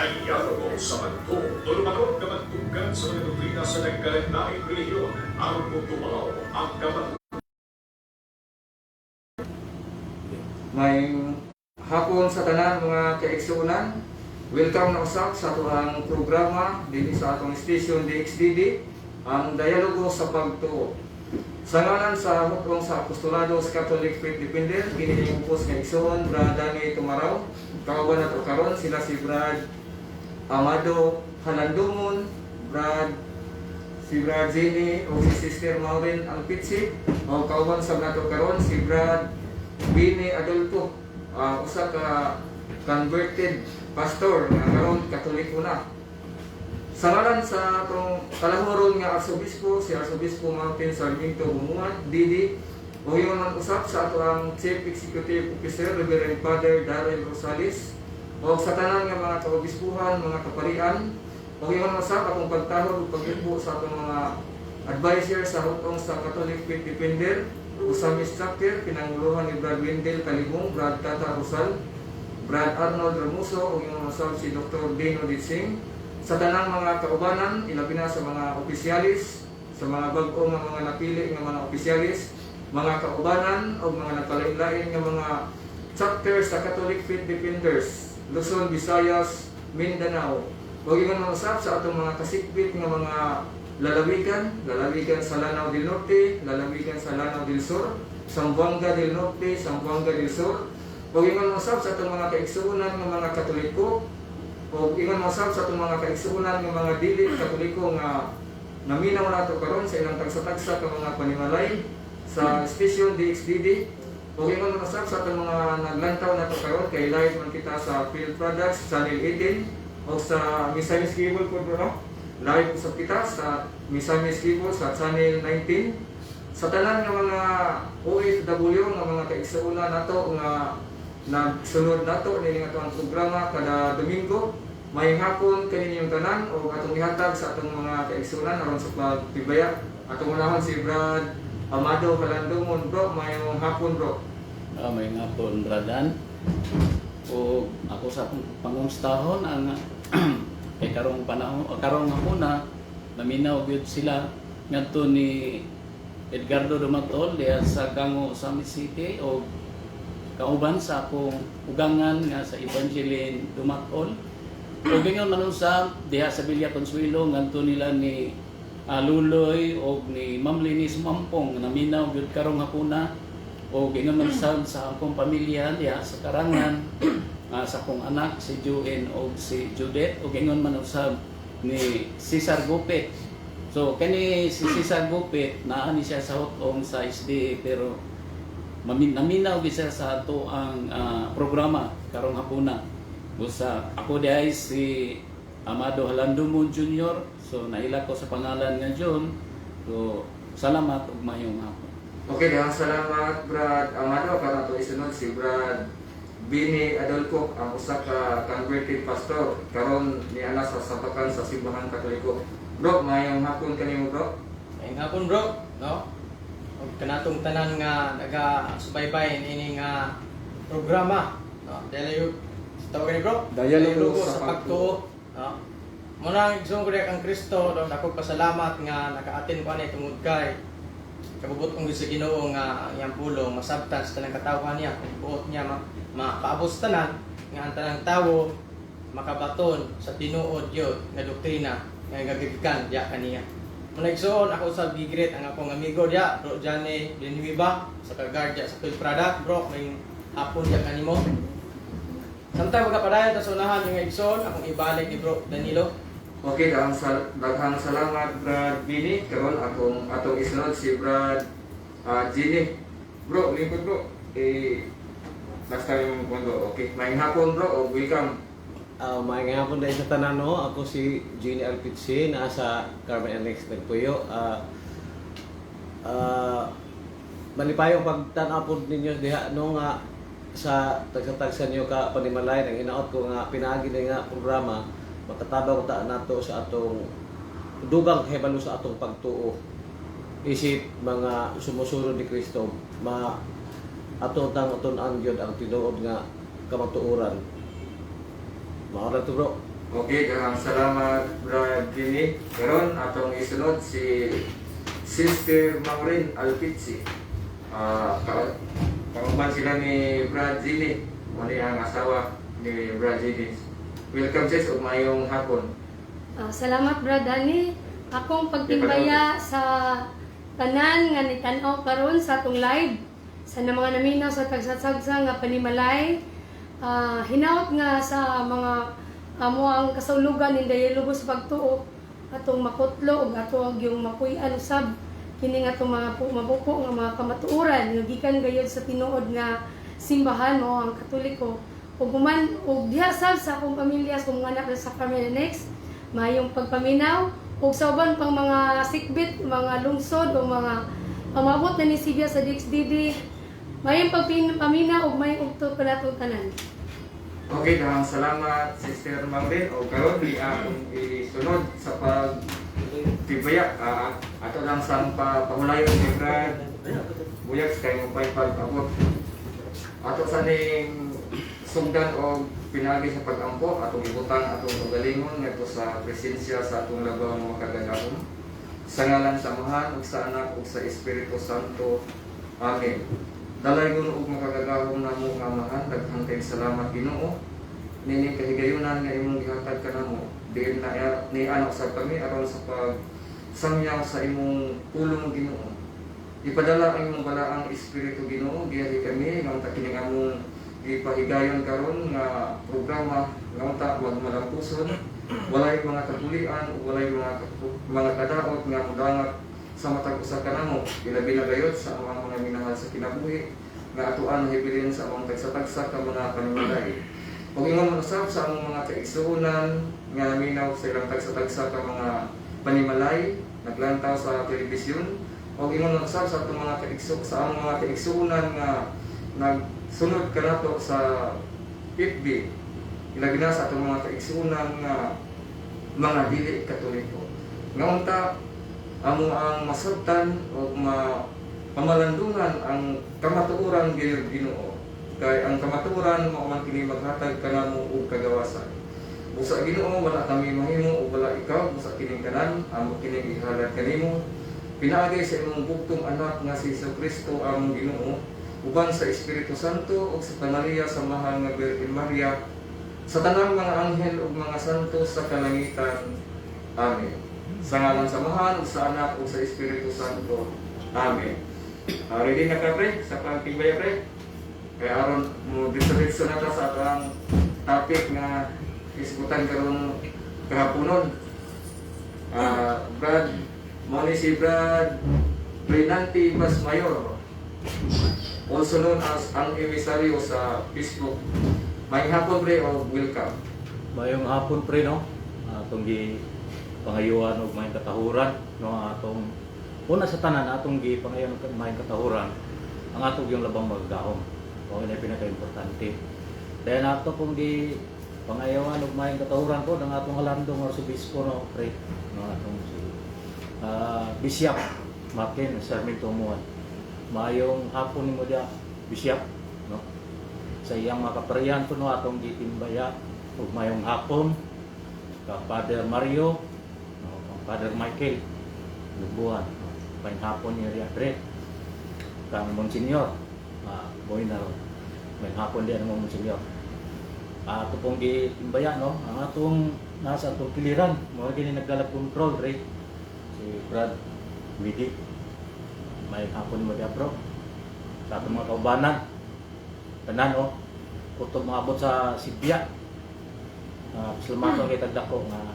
Dialogo sa Manto, tulumakot na magtunggan sa mga doktrina sa nagkalendaing relihiyon, aron mo tumaw ang kamat. May hapon sa tanan mga kaigsuunan. Welcome na usab sa atong programa dinhi sa atong station DXDD, ang dialogo sa pagtuo. Sa ngalan sa hukong sa Apostolados Catholic Faith Defender, kini yung upos nga igsoon Brad Danny Tumaraw. Kauban nato karon sila si Brad Amado Halandumon, si Brad Zini o si Sister Maureen Alpitsi, o kauban sa nato karon si Brad Bini Adolfo, usa ka converted pastor nga karon Katoliko na. Sa ngalan sa atong kalahuron nga Arsobispo, si Arsobispo Martin Sarmiento Bumuat, Didi, o yung man usap sa ato ang Chief Executive Officer, Reverend Father Darrell Rosales, o sa tanan nga mga kaobispuhan, mga kaparian, o yung man usap akong pagtahod o pag-ibo sa atong mga advisor sa hukong sa Catholic Faith Defender, o sa Miss Chapter, pinanguluhan ni Brad Wendell Kalimong, Brad Tata Rosal, Brad Arnold Ramuso, o yung man usap si Dr. Dino Ditsing, sa tanang mga kaubanan, ilabi na sa mga opisyalis, sa mga bag-o nga mga napili nga mga opisyalis, mga kaubanan o mga nagkalain-lain nga mga chapters sa Catholic Faith Defenders, Luzon, Visayas, Mindanao. Huwag yung usap sa atong mga kasikbit nga mga lalawigan sa Lanao del Norte, lalawigan sa Lanao del Sur, Zamboanga del Norte, Zamboanga del Sur. Huwag yung usap sa atong mga kaigsuunan nga mga Katoliko, o ingon masab sa itong mga kaigsuunan ng mga dili Katoliko nga naminaw nato karon sa ilang tagsa-tagsa ka mga panimalay sa station DXDD, o ingon masab sa itong mga naglantaw nato karon kay live man kita sa Field Products Channel 18 o sa Misamis Cable po bro, live usab kita sa Misamis Cable sa Channel 19. Sa tanan nga mga OFW nga mga kaigsuunan nato nga nagsunod nato nini nga atong programa kada Domingo, may hapon kaninyong tanan o atong ihatag sa atong mga kaigsuunan aron sa pagtibaya. Atong unahon si Brad Amado Halandumon bro, mayong hapon bro. May hapon Bradan. O ako sa pangungstahon ang kay karong panahon o karong hapon naminaw gyud sila ngadto ni Edgardo Dumatol diha sa Gango Summit City o kauban sa akong ugangan nga sa Evangeline Dumatol. O ganyan manusab diha sa Villa Consuelo ngadto nila ni Luloy o ni Ma'am Linis Mampong naminaw gyud karong hapuna. O ganyan manusab sa akong pamilya diha sa Karangan, sa akong anak si Joen o si Judith, o ganyan manusab ni Cesar Gupit. So kani si Cesar Gupit naa ni siya sa hotong sa SDA pero naminaw gisa sa ato ang programa karong hapuna. Busa ako diay si Amado Halandumon Jr. So naila ko sa pangalan nga John. So salamat ug mayong hapon. Okay, salamat Brad Amado. Para ito isunod si Brad Bini Adolfo, ang usa ka converted pastor karon ni ana sa sapakan sa simbahan Katoliko. Bro, mayong hapon kanimo bro. Mayong hapon bro, no? Og kanatong tanan nga naga-subaybay ini nga programa, no? Dialogo tawag ni bro. Dialogo sa sa pagtuo, no? Muna igsoon ko diha kang Kristo, do ako pasalamat nga naka-attend ko ani tungod kay kabubot kong sa Ginoo nga iyang pulong masabtan sa tanang katawhan niya, buot niya mapaabot sa tanan nga ang tanang tawo makabaton sa tinuod yun nga doktrina nga gagigikan diha kaniya. Muna igsoon ako sa gigret ang akong amigo diya, Bro Johnny Benhuiba, sa kagardya sa Field Product, bro, may hapon diya kanimo. Samtang magkapadayon ta sa unahan yung igsoon, akong ibalik ni Bro Danilo. Okay, daghang salamat Brad Bini. Karon atong isunod si Brad Gini. Bro, lingkod bro. Last time yung kondo. Okay, mayong hapon bro, o welcome. Maayong hapon dahil sa tanan no. Ako si Gini Alpitsi, nasa Carmen Alex Nagpuyo. Malipayong pagtanapod ninyo diha no nga sa tagsa-tagsa niyo ka panimalay nang hinaot ko nga pinaagi na nga programa makatabaw ta nato sa atong dugang hebalo sa atong pagtuo isip mga sumusunod ni Kristo atong tang-uton-an gyud ang tinuod nga kamatuoran. Mao ra to bro. Okay, salamat Brad Jimmy. Karon atong isunod si Sister Maureen Alpizzi. Kauban sila ni Brad Jimmy, mali ang asawa ni Brad Jimmy. Welcome sis, ug mayong hapon. Salamat Brad Dani. Akong pagtimbaya sa tanan nga nitan-aw karon sa atong live sa mga naminaw sa tagsasagsa nga panimalay. Hinaot nga sa mga amo ang kasaulugan ni dialogo sa pagtuo atong makutlo ug ato yung mapuy-an usab kini nga atong mga mabuko nga mga kamatuoran nga gikan gayud sa tinuod nga simbahan mao ang Katoliko ug human ug diha sab sa akong pamilya sa mga anak sa Carmenex mayong pagpaminaw ug sa uban pang mga sikbit mga lungsod o mga pamabot na ni Sibya sa DXDD mayong pagpaminaw ug mayong ugto kanatong tanan. Okay, salamat Sister Maureen. O karon di ang isunod sa pagtibaya ato lang sa pahulayon ni Brad Buyag kay mo pag-abot ato sa ning sugdan o pinagi sa pag-ampo atong ibutang atong pagalingon ngadto sa presensya sa atong labaw nga makagagahom sa ngalan sa Amahan ug sa Anak ug sa Espiritu Santo. Amen. Dalaygon ug makagagahom namo nga Amahan, daghang kay salamat Ginoo. Nini kahigayunan nga imong gihatag kanamo. Diin na ni anak sa kami aron sa pagsamyaw sa imong pulong Ginoo. Ipadala ang imong balaang Espiritu Ginoo giyahi kami nga kining among gipahigayon karon nga programa nga unta magmalampuson. Walay mga kapulian ug walay mga kadaot nga mudangat sa matag usa kanamo. Ilabi na gayud sa among mga minahal sa kinabuhi nga atuan hibilin sa among tagsa-tagsa ka mga panimalay. Kung ingon usab sa among mga kaigsuonan nga minaw sa ilang tagsa-tagsa ka mga panimalay naglantaw sa telebisyon o ingon usab sa atong mga among mga kaigsuonan nga nagsunod kanato sa FB ilabi na sa atong mga kaigsuonan nga mga dili Katoliko nga unta amo ang masabtan o pamalandungan ang kamatuoran gayud Ginoo kay ang kamatuoran mao man kini maghatag kanamo og kagawasan. Busa Ginoo wala kami mahimo ug wala ikaw busa kining tanan amo kini ihalad kanimo pinaagi sa imong bugtong anak nga si Jesucristo ang Ginoo uban sa Espiritu Santo ug sa Maria sa mahal nga Birhen Maria sa tanang mga anghel ug mga santo sa kalangitan. Amen. Sa ngalan sa Amahan ug sa Anak ug sa Espiritu Santo. Amen. Ready na ka pre sa pagtibaya pre? Kaya aron mo diretso na ta sa atong topic nga isgutan karon kahaponon. Brad, mo ni si Brad Renanti Basmayor, also known as ang emisaryo sa Facebook. May hapon pre o welcome. Mayong hapon pre no. Atong gi pangayuan og may katahuran no atong una sa tanan atong gi pangayon og may katahuran ang atong yung labang magagahom. Mao na pinaka-importante. Dahil ato pong di pangayawan og may katahuran ko ng atong halandong Arsobispo no pre no atong si Bishop Martin Sarmiento Muan. Mayong hapon nimo dia Bishop no. Sa iyang mga kaparian ko no atong gitimbaya ug mayong hapon ka Father Mario no Father Michael Lubuan no. Mayong hapon ni Riadre kang Monsignor boy na ron. Mayong hapon din ang Monsignor. Ato pong gitimbaya no ang atong nasa atong piliran mo gini nagdala control re si Brad Widi. Mayong hapon mo dia bro sa atong mga kaubanan tanan o kutob maabot sa Sibya. Salamaton kay tagdako nga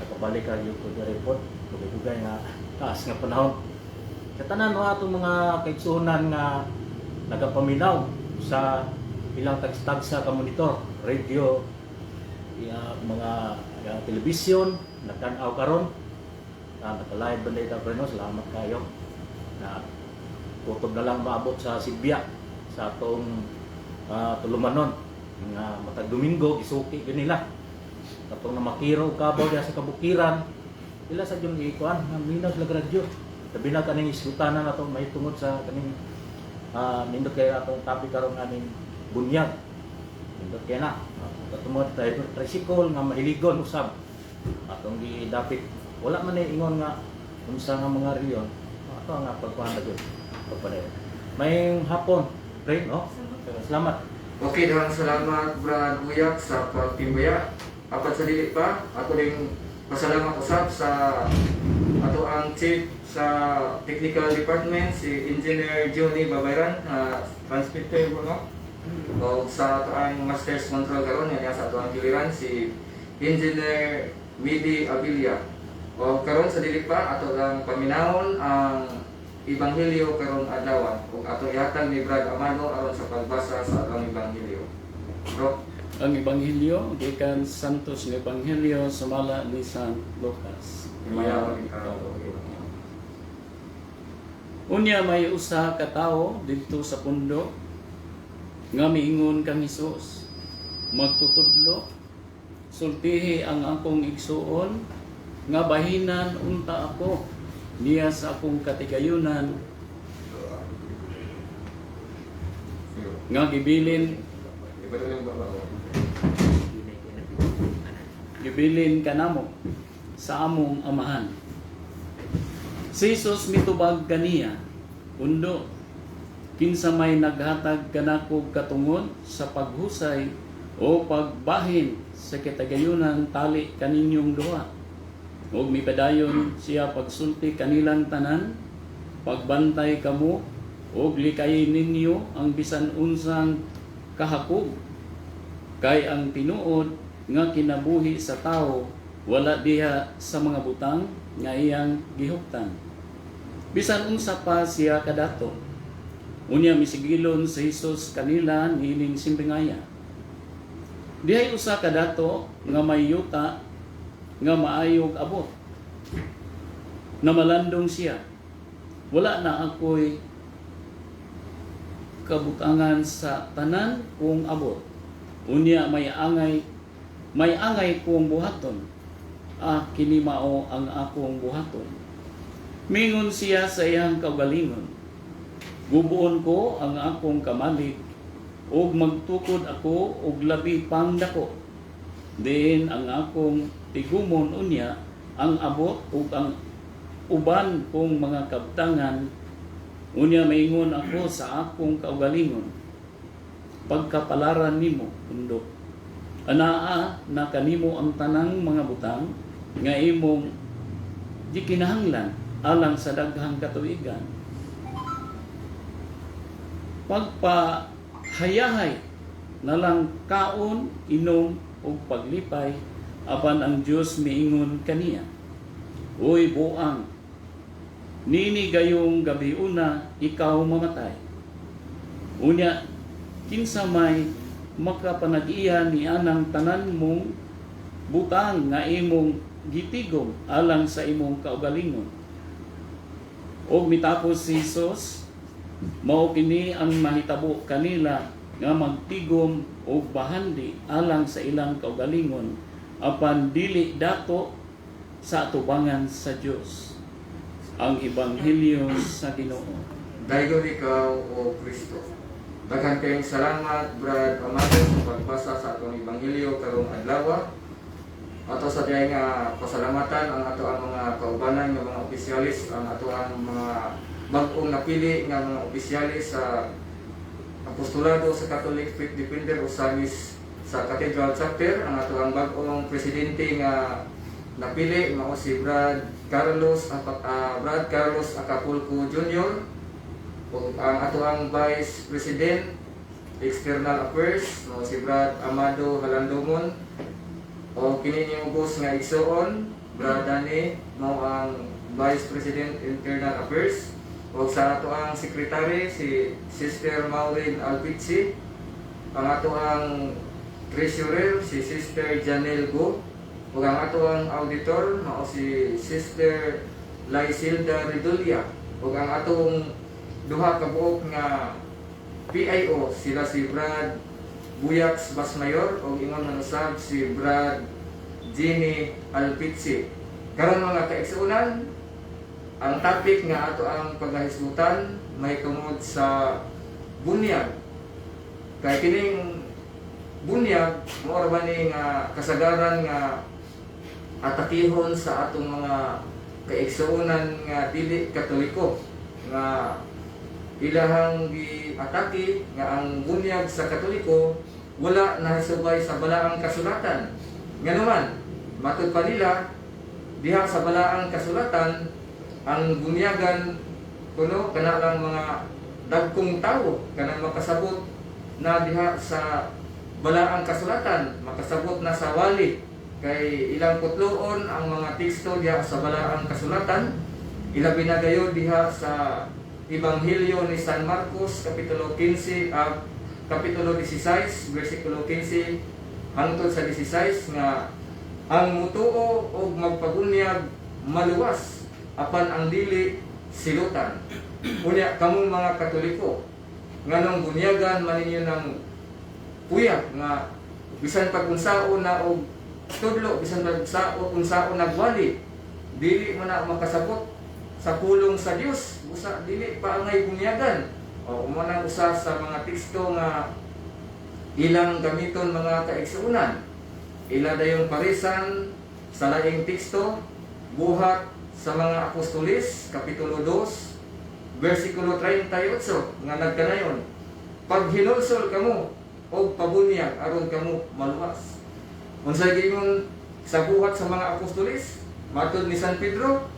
nakabalik ka yung to the report dugay nga taas nga panahon sa tanan no atong mga kaigsuonan nga nagapaminaw sa ilang tagstag sa monitor, radio, mga telebisyon, nagtanaw karon naka-live ba dito pre no salamat kayo na kutob na lang maabot sa Sibya sa atong tulumanon nga matag Domingo gisuki nila katong na makiro kabaw diha sa kabukiran ila sa jung ikuan nga minaw sila gradyo tabi na kaning isgutanan nato may tungod sa kaning nindot kay atong topic karon aning bunyag nindot kay na tungod tricycle nga mahiligon usab atong gidapit wala man ni ingon nga unsa nga mga riyon ato nga pagkuhan gyud pagpadayon may hapon pray no salamat. Okay, daghang salamat Brad Buyak sa pagtimbaya. Apat sa dili pa, ako ding pasalamat usab sa ato ang chief sa technical department si Engineer Johnny Babayran, transmitter mo no? O sa ato ang master's control karon nga sa ato ang giliran si Engineer Midi Abilia. O karon sa dili pa ato ang paminahon ang Ebanghelyo karong adlaw ug atong ihatag ni Brad Amado aron sa pagbasa sa atong Ebanghelyo. Bro, Ang Ebanghelyo gikan Santos nga Ebanghelyo sumala ni San Lucas. himayaw ikaw. Unya may usa ka tawo didto sa pundo nga miingon kang Hesus, magtutudlo, sultihi ang akong igsuon nga bahinan unta ako niya sa akong katigayunan nga gibilin kanamo sa among amahan. Si Jesus mitubag kaniya, undo, kinsa may naghatag kanako katungod sa paghusay o pagbahin sa kitagayunan tali kaninyong duha. Ug mipadayon siya pagsulti kanilang tanan, pagbantay kamo, ug likayin ninyo ang bisan unsang kahakog. Kay ang tinuod nga kinabuhi sa tao wala diha sa mga butang nga iyang gihuptan. Bisan unsa pa siya kadato. Unya misigilon sa Hesus kanila niining simpingaya. Dihay usa kadato nga may yuta nga maayog abot. Namalandong siya. Wala na ako'y kabutangan sa tanan kung abot. Unya may angay kong buhaton. Kini mao ang akong buhaton. Mingon siya sa iyang kaugalingon. Gubuon ko ang akong kamalig ug magtukod ako og labi pang dako. Diin ang akong tigumon unya ang abot ug ang uban kong mga kabtangan. Unya maingon ako sa akong kaugalingon. Pagkapalaran nimo undok. Anaa na kanimo ang tanang mga butang nga imong di kinahanglan alang sa daghang katuigan. Pagpahayahay na lang kaon, inom ug paglipay apan ang Dios miingon kaniya. Uy buang, nini gayong gabi una ikaw mamatay. Unya kinsa may makapanag-iya ni anang tanan mong butang nga imong gitigom alang sa imong kaugalingon. Og mitapos si Jesus, mao kini ang mahitabo kanila nga magtigom og bahandi alang sa ilang kaugalingon apan dili dato sa atubangan sa Dios. Ang Ebanghelyo sa Ginoo. Dayon ikaw o Kristo. Daghan kayong salamat Brad Amado sa pagbasa sa atong Ebanghelyo karong adlaw. Ato sa diay nga pasalamatan ang ato ang mga kaubanan nga mga opisyalis, ang ato ang mga bag-ong napili nga mga opisyalis sa apostolado sa Catholic Faith Defender o SAMIS sa Cathedral Chapter, ang ato ang bag-ong presidente nga napili mao si Brad Carlos Acapulco Jr. o ang ato ang Vice President External Affairs mao si Brad Amado Halandomon. O kini niyong boss nga igsuon, Brad Dani, mao ang Vice President Internal Affairs. O sa ato ang Secretary, si Sister Maureen Alpizzi. Ang ato ang Treasurer, si Sister Janelle Go. O ang ato ang Auditor, mao si Sister Lysilda Redulia. O ang atong duha ka buok nga PIO, sila si Brad Buyak Basmayor o ingon manusab si Brad Ginny Alpizzi. Karon mga kaigsuonan, ang topic nga ato ang paghahisgutan may tungod sa bunyag. Kay kining bunyag mo ba ni nga kasagaran nga atakihon sa atong mga kaigsuonan nga dili Katoliko nga ilahang giatake nga ang bunyag sa Katoliko wala nahisubay sa balaang kasulatan. Nga naman, matud pa nila diha sa balaang kasulatan ang bunyagan kuno kana lang mga dagkong tao kanang makasabot na diha sa balaang kasulatan, makasabot na sa wali kay ilang putloon ang mga teksto diha sa balaang kasulatan. Ilabi na gayo diha sa Ebanghelyo ni San Marcos kapitulo 15 kapitulo 16 bersikulo 15 hangtod sa 16 nga ang mutuo og magpabunyag maluwas apan ang dili silutan. Unya kamong mga Katoliko nganong bunyagan maninyo ng puyak nga bisan pag unsaon na og tudlo bisan pag unsaon nagwali dili man na makasabot sa pulong sa Dios usa dili pa angay bunyagan. O umanang usa sa mga teksto nga ilang gamiton mga kaigsuonan. Ila dayong parisan sa laing teksto buhat sa mga Apostoles kapitulo 2 bersikulo 38 nga nagkanayon, pag hinulsol kamo og pabunyag aron kamo maluwas. Unsay giingon sa buhat sa mga Apostoles matud ni San Pedro,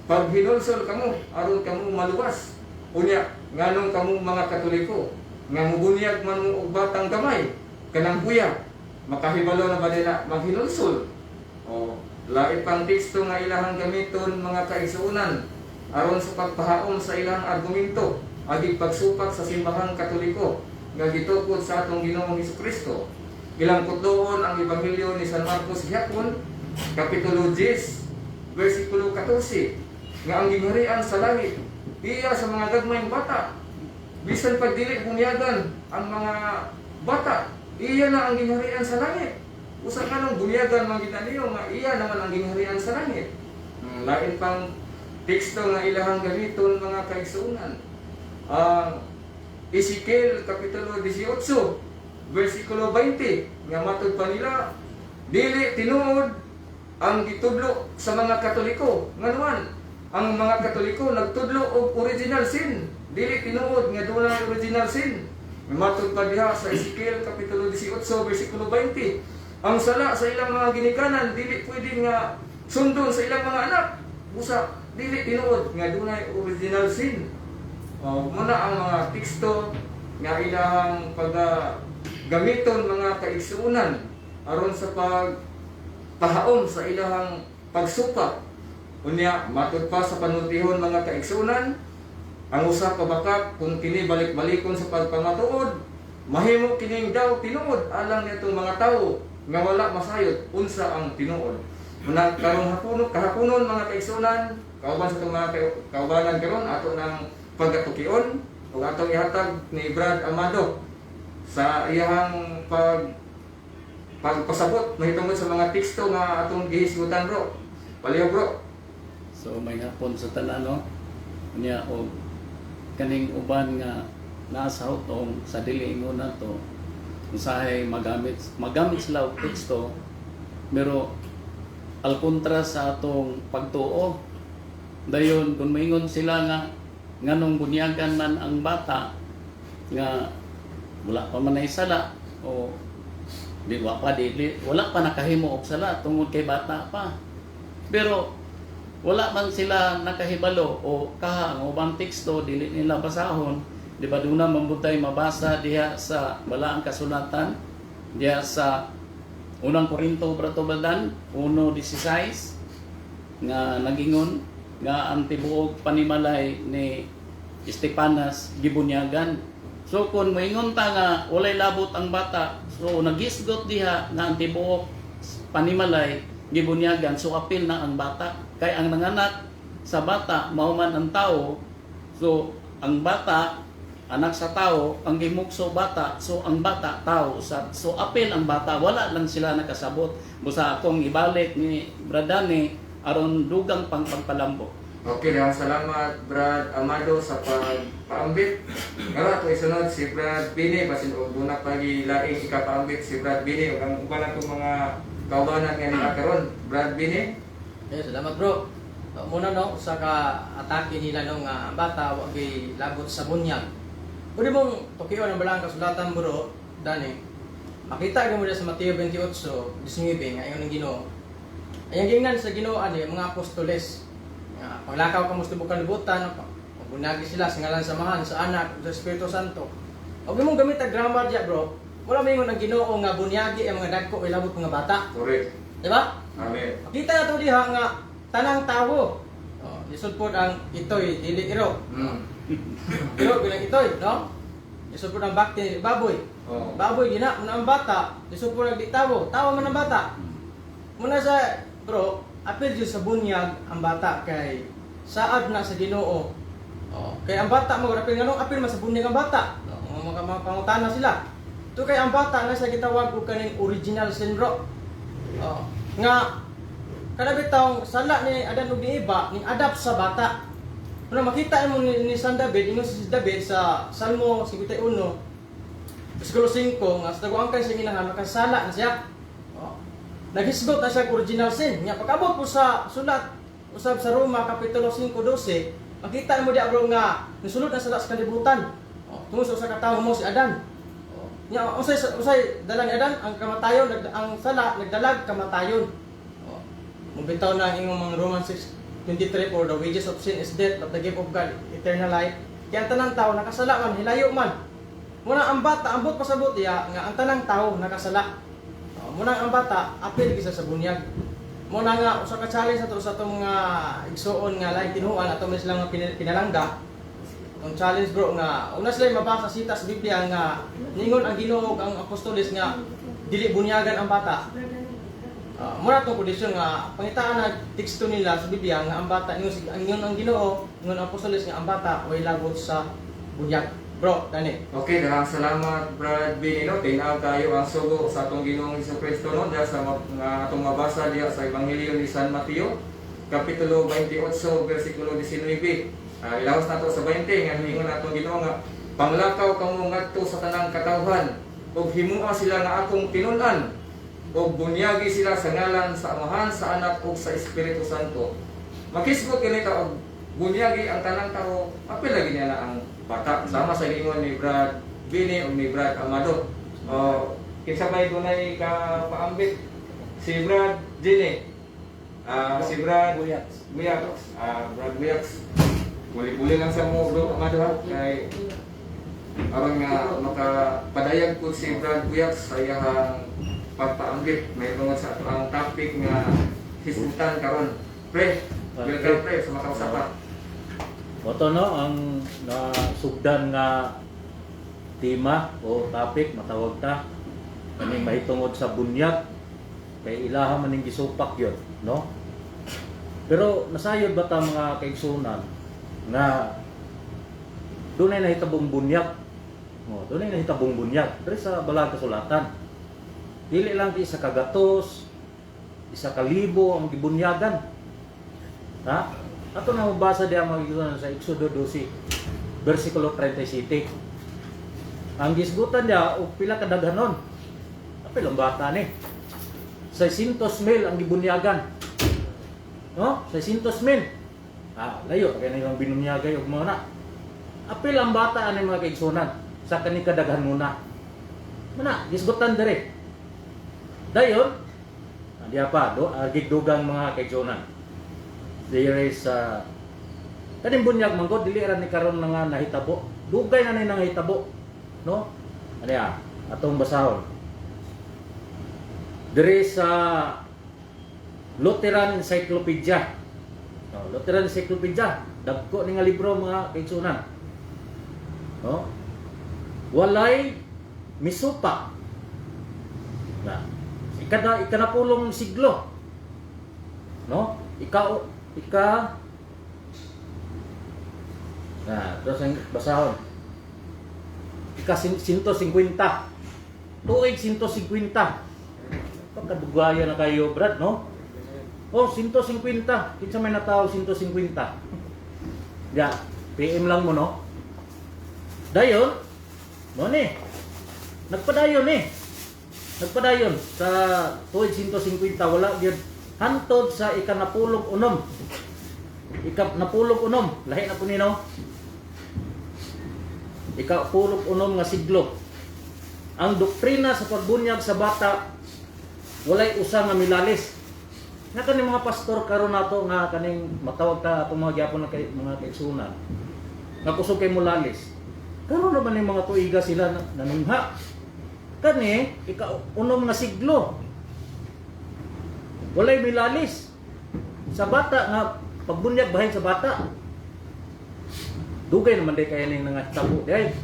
pag hinulsol kamo aron kamo maluwas. Unya nganong kamo mga Katoliko nga mubunyag man mo og batang gamay kanang buya makahibalo na ba nila maghinulsol? O lain pang teksto nga ilahang gamiton mga kaigsuonan aron sa pagpahaom sa ilang argumento agi pagsupak sa simbahang Katoliko nga gitukod sa atong Ginoong Hesukristo. Ilang putloon ang Ebanghelyo ni San Marcos gihapon kapitulo 10 bersikulo 14 nga ang gingharian sa langit iya sa mga gagmayng bata. Bisan pag dili bunyagan ang mga bata, iya na ang gingharian sa langit. Usa kanang bunyagan man kita niyo nga iya naman ang gingharian sa langit. Lain pang teksto nga ilahang gamiton mga kaigsuonan. Ezekiel kapitulo 18 bersikulo 20 nga matud pa nila dili tinuod ang gitudlo sa mga Katoliko. Nganuan ang mga Katoliko nagtudlo og original sin, dili tinuod nga dunay original sin. Matud pa diha sa Ezekiel kapitulo 18 bersikulo 20, ang sala sa ilang mga ginikanan dili pwede nga sundon sa ilang mga anak. Busa dili tinuod nga dunay original sin. Muna ang mga teksto nga ilahang paggamiton mga kaigsuonan aron sa pagpahaom sa ilahang pagsupak. Unya matud pa sa panultihon mga kaigsuonan, ang usa ka bakak kung kini balik-balikon sa pagpamatuod, mahimo kining daw tinuod alang nitong mga tawo nga wala masayod unsa ang tinuod. Muna karong kahaponon mga kaigsuonan, kauban sa itong mga kaubanan karon ato ng pagatukion o atong ihatag ni Brad Amado sa iyang pagpasabot mahitungod sa mga teksto nga atong gihisgutan bro. Paliw bro. So may hapon sa tanan no. Unya og kaning uban nga nasa hutong sa dili ingon nato usahay magamit sila og teksto pero al kontra sa atong pagtuo. Dayon kung maingon sila nga nganong bunyagan man ang bata nga wala pa man sala o wala pa nakahimo og sala tungod kay bata pa. Pero wala man sila nakahibalo o kaha ang ubang teksto dili nila basahon. Di ba doon na mambutay mabasa diha sa balaang kasulatan diha sa unang Korinto Bratobadan 1:16 nga nagingon nga ang tibuok panimalay ni Estepanas gibunyagan. So kung maingon ta nga walay labot ang bata, so nagisgot diha nga ang tibuok panimalay gibunyagan, so apil na ang bata. Kay ang nanganak sa bata mao man ang tao, so ang bata anak sa tao, ang gimukso bata, so ang bata tao, so apil ang bata, wala lang sila nakasabot. Busa akong ibalik ni Bradani aron dugang pang pagpalambo. Okay, lang salamat Brad Amado sa pagpaambit. Ngara to isunod si Brad Bini basin og una pagi laing ikapaambit si Brad Bini ug ang uban nato mga kaubanan nga nagkaron. Brad Bini. Salamat bro. Muna no sa ka-atake nila no nga ang bata wa gyud labot sa bunyag. Pwede mong tukion ang balang kasulatan bro, Dani. Makita mo sa Mateo 28:19 nga ingon ng Ginoo. Ayang gingan sa Ginoo ani mga apostoles. Paglakaw ka mo sa tibok kalibutan, pagbunagi sila sa ngalan samahan sa Anak sa Espiritu Santo. Og imong gamit ang grammar diya bro. Wala mingon ang Ginoo nga bunyagi ang mga dagko ilabot mga bata. Correct. Di ba? Amen. Makita nato diha nga tanang tawo. Lisod pod ang itoy dili iro. Iro bilang itoy, no? Lisod pod ang bakti baboy. Baboy gina muna ang bata, lisod pod ang di tawo. Tawo man ang bata. Muna sa bro, apil jud sa bunyag ang bata kay saad na sa Ginoo. Kay ang bata mo apil nganong apil man sa bunyag ang bata. Mga pangutana sila. To kay ang bata na sa gitawag og kaning original sin bro. Nga kada bitawng sala ni Adan ug ni Eva ning adapt sa bata. Kung makita mo ni San David, ingon si David sa Salmo 51, versikulo 5 nga sa daguang kay sa ginahan makasala na siya. Naghisgot na siya original sin. Nya pagabot po sa sulat usab sa Roma kapitulo 5:12, makita mo diya bro nga nisulod na sala sa kalibutan. Tungod sa ka tawo mo si Adan. Nya usay dala ni Adan ang kamatayon, ang sala nagdalag kamatayon. Mubitaw na ang mga Romans 6:23, for the wages of sin is death, but the gift of God eternal life. Kaya ang tanang tao nakasala man, hilayo man. Muna ang bata, ambot pasabot diya nga ang tanang tao nakasala. Muna ang bata, apil gisa sa bunyag. Muna nga, usa ka challenge ato sa itong mga igsoon nga laing tinuan, ato may silang pinalangga. Ang challenge bro nga, una sila mabasa sita sa Biblia nga ningon ang Ginoo ang apostoles nga dili bunyagan ang bata. Muna itong kondisyon nga, pangitaan na teksto nila sa Biblia nga ang bata, ingon ang Ginoo, ingon ang apostoles nga ang bata, way lagot sa bunyag. Bro, Dani. Okay, dalang salamat Brad Binino. Tinaw tayo ang sugo sa atong Ginoong Hesukristo no diya sa atong mabasa diya sa Ebanghelyo ni San Mateo, kapitulo 28, bersikulo 19. Ilawas nato sa 20 nga ingon atong Ginoo nga panglakaw kamo ngadto sa tanang katawhan ug himua sila nga akong tinun-an ug bunyagi sila sa ngalan sa Amahan, sa Anak ug sa Espiritu Santo. Makisgot kini ka og bunyagi ang tanang tao, apil lagi niya na ang bata. Sama sa ingon ni Brad Bini o ni Brad Amado. Kinsa may dunay ka paambit? Si Brad Bini. Si Brad Buyaks. Brad Buyaks. Muli-muli lang sa mo bro Amado ha. Kay aron nga makapadayag po si Brad Buyaks sa iyang pagpaambit. May tungod sa ang topic nga hisgutan karon. Pre, welcome pre sa makausapan. Oto no ang nasugdan nga tema o topic matawag ta kaning mahitungod sa bunyag kay ilaha man ning gisupak yon no. Pero nasayod ba ta mga kaigsunan nga dunay nahitabong bunyag. Dunay nahitabong bunyag diri sa balang kasulatan. Dili lang isa ka gatos, isa ka libo ang gibunyagan. Ha? Ato na mabasa diya magiging sa Exodo 12, versikulo 37. Ang gisgutan niya, o pila kadaghanon. Apil ang bata ni. 600,000 ang gibunyagan. No? 600,000. Layo. Kaya na yung binunyagay o mga na. Apil ang bata ani mga kaigsunan. Sa kani kadaghan muna. Mana, gisgutan dire. Dayon, diya pa, gigdugang mga kaigsunan. There is kaning bunyag manggod dili ra ni karon nga nahitabo. Dugay na ni nahitabo, no? Ano ya? Atong basahon. There is Lutheran Encyclopedia. Lutheran Encyclopedia, dagko ni nga libro mga kaigsunan. No? Walay misupa. Na ikanapulong siglo. No? Terus ang basahon. Ika 150. Tuig 150. Pagkadugaya na kayo, Brad, no? Oh, 150. Kinsa may natawo 150. Ya, PM lang mo no. Dayon, mo ni. Nagpadayon ni. Nagpadayon sa tuig 150 wala gyud hantod sa ikanapulog unom. Ikapnapulog unom, lahi na po nino. Ikapulog unom nga siglo. Ang doktrina sa pagbunyag sa bata walay usa nga milalis. Nga kaning mga pastor karon nato nga kaning matawag ta atong mga gyapon na kay mga kaigsunan. Nga kusog kay mulalis. Karon naman yung mga tuiga sila nanungha. Kani ikaunom nga siglo. Walay milalis. Sa bata nga pagbunyag bahin sa bata. Dugay naman day kaya ning nangatabo. Day.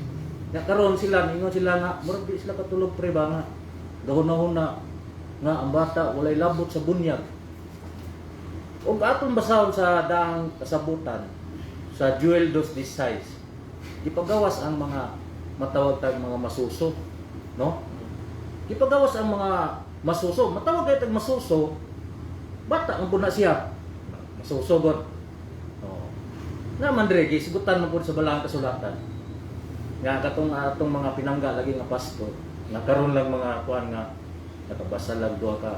Nga karon sila ningon sila nga murag di sila katulog pre ba nga. Dahon na nga ang bata walay labot sa bunyag. Ug atong basahon sa daang kasabutan sa Joel 2:16 gipagawas ang mga matawag tag mga masuso, no? Gipagawas ang mga masuso, matawag kay tag masuso, bata ang puna siya. Masuso god. Oh. Na man dire gisigutan mo pud sa balang kasulatan. Nga katong atong mga pinangga lagi nga pastor, nga karon lang mga kuan nga nakabasa lang duha ka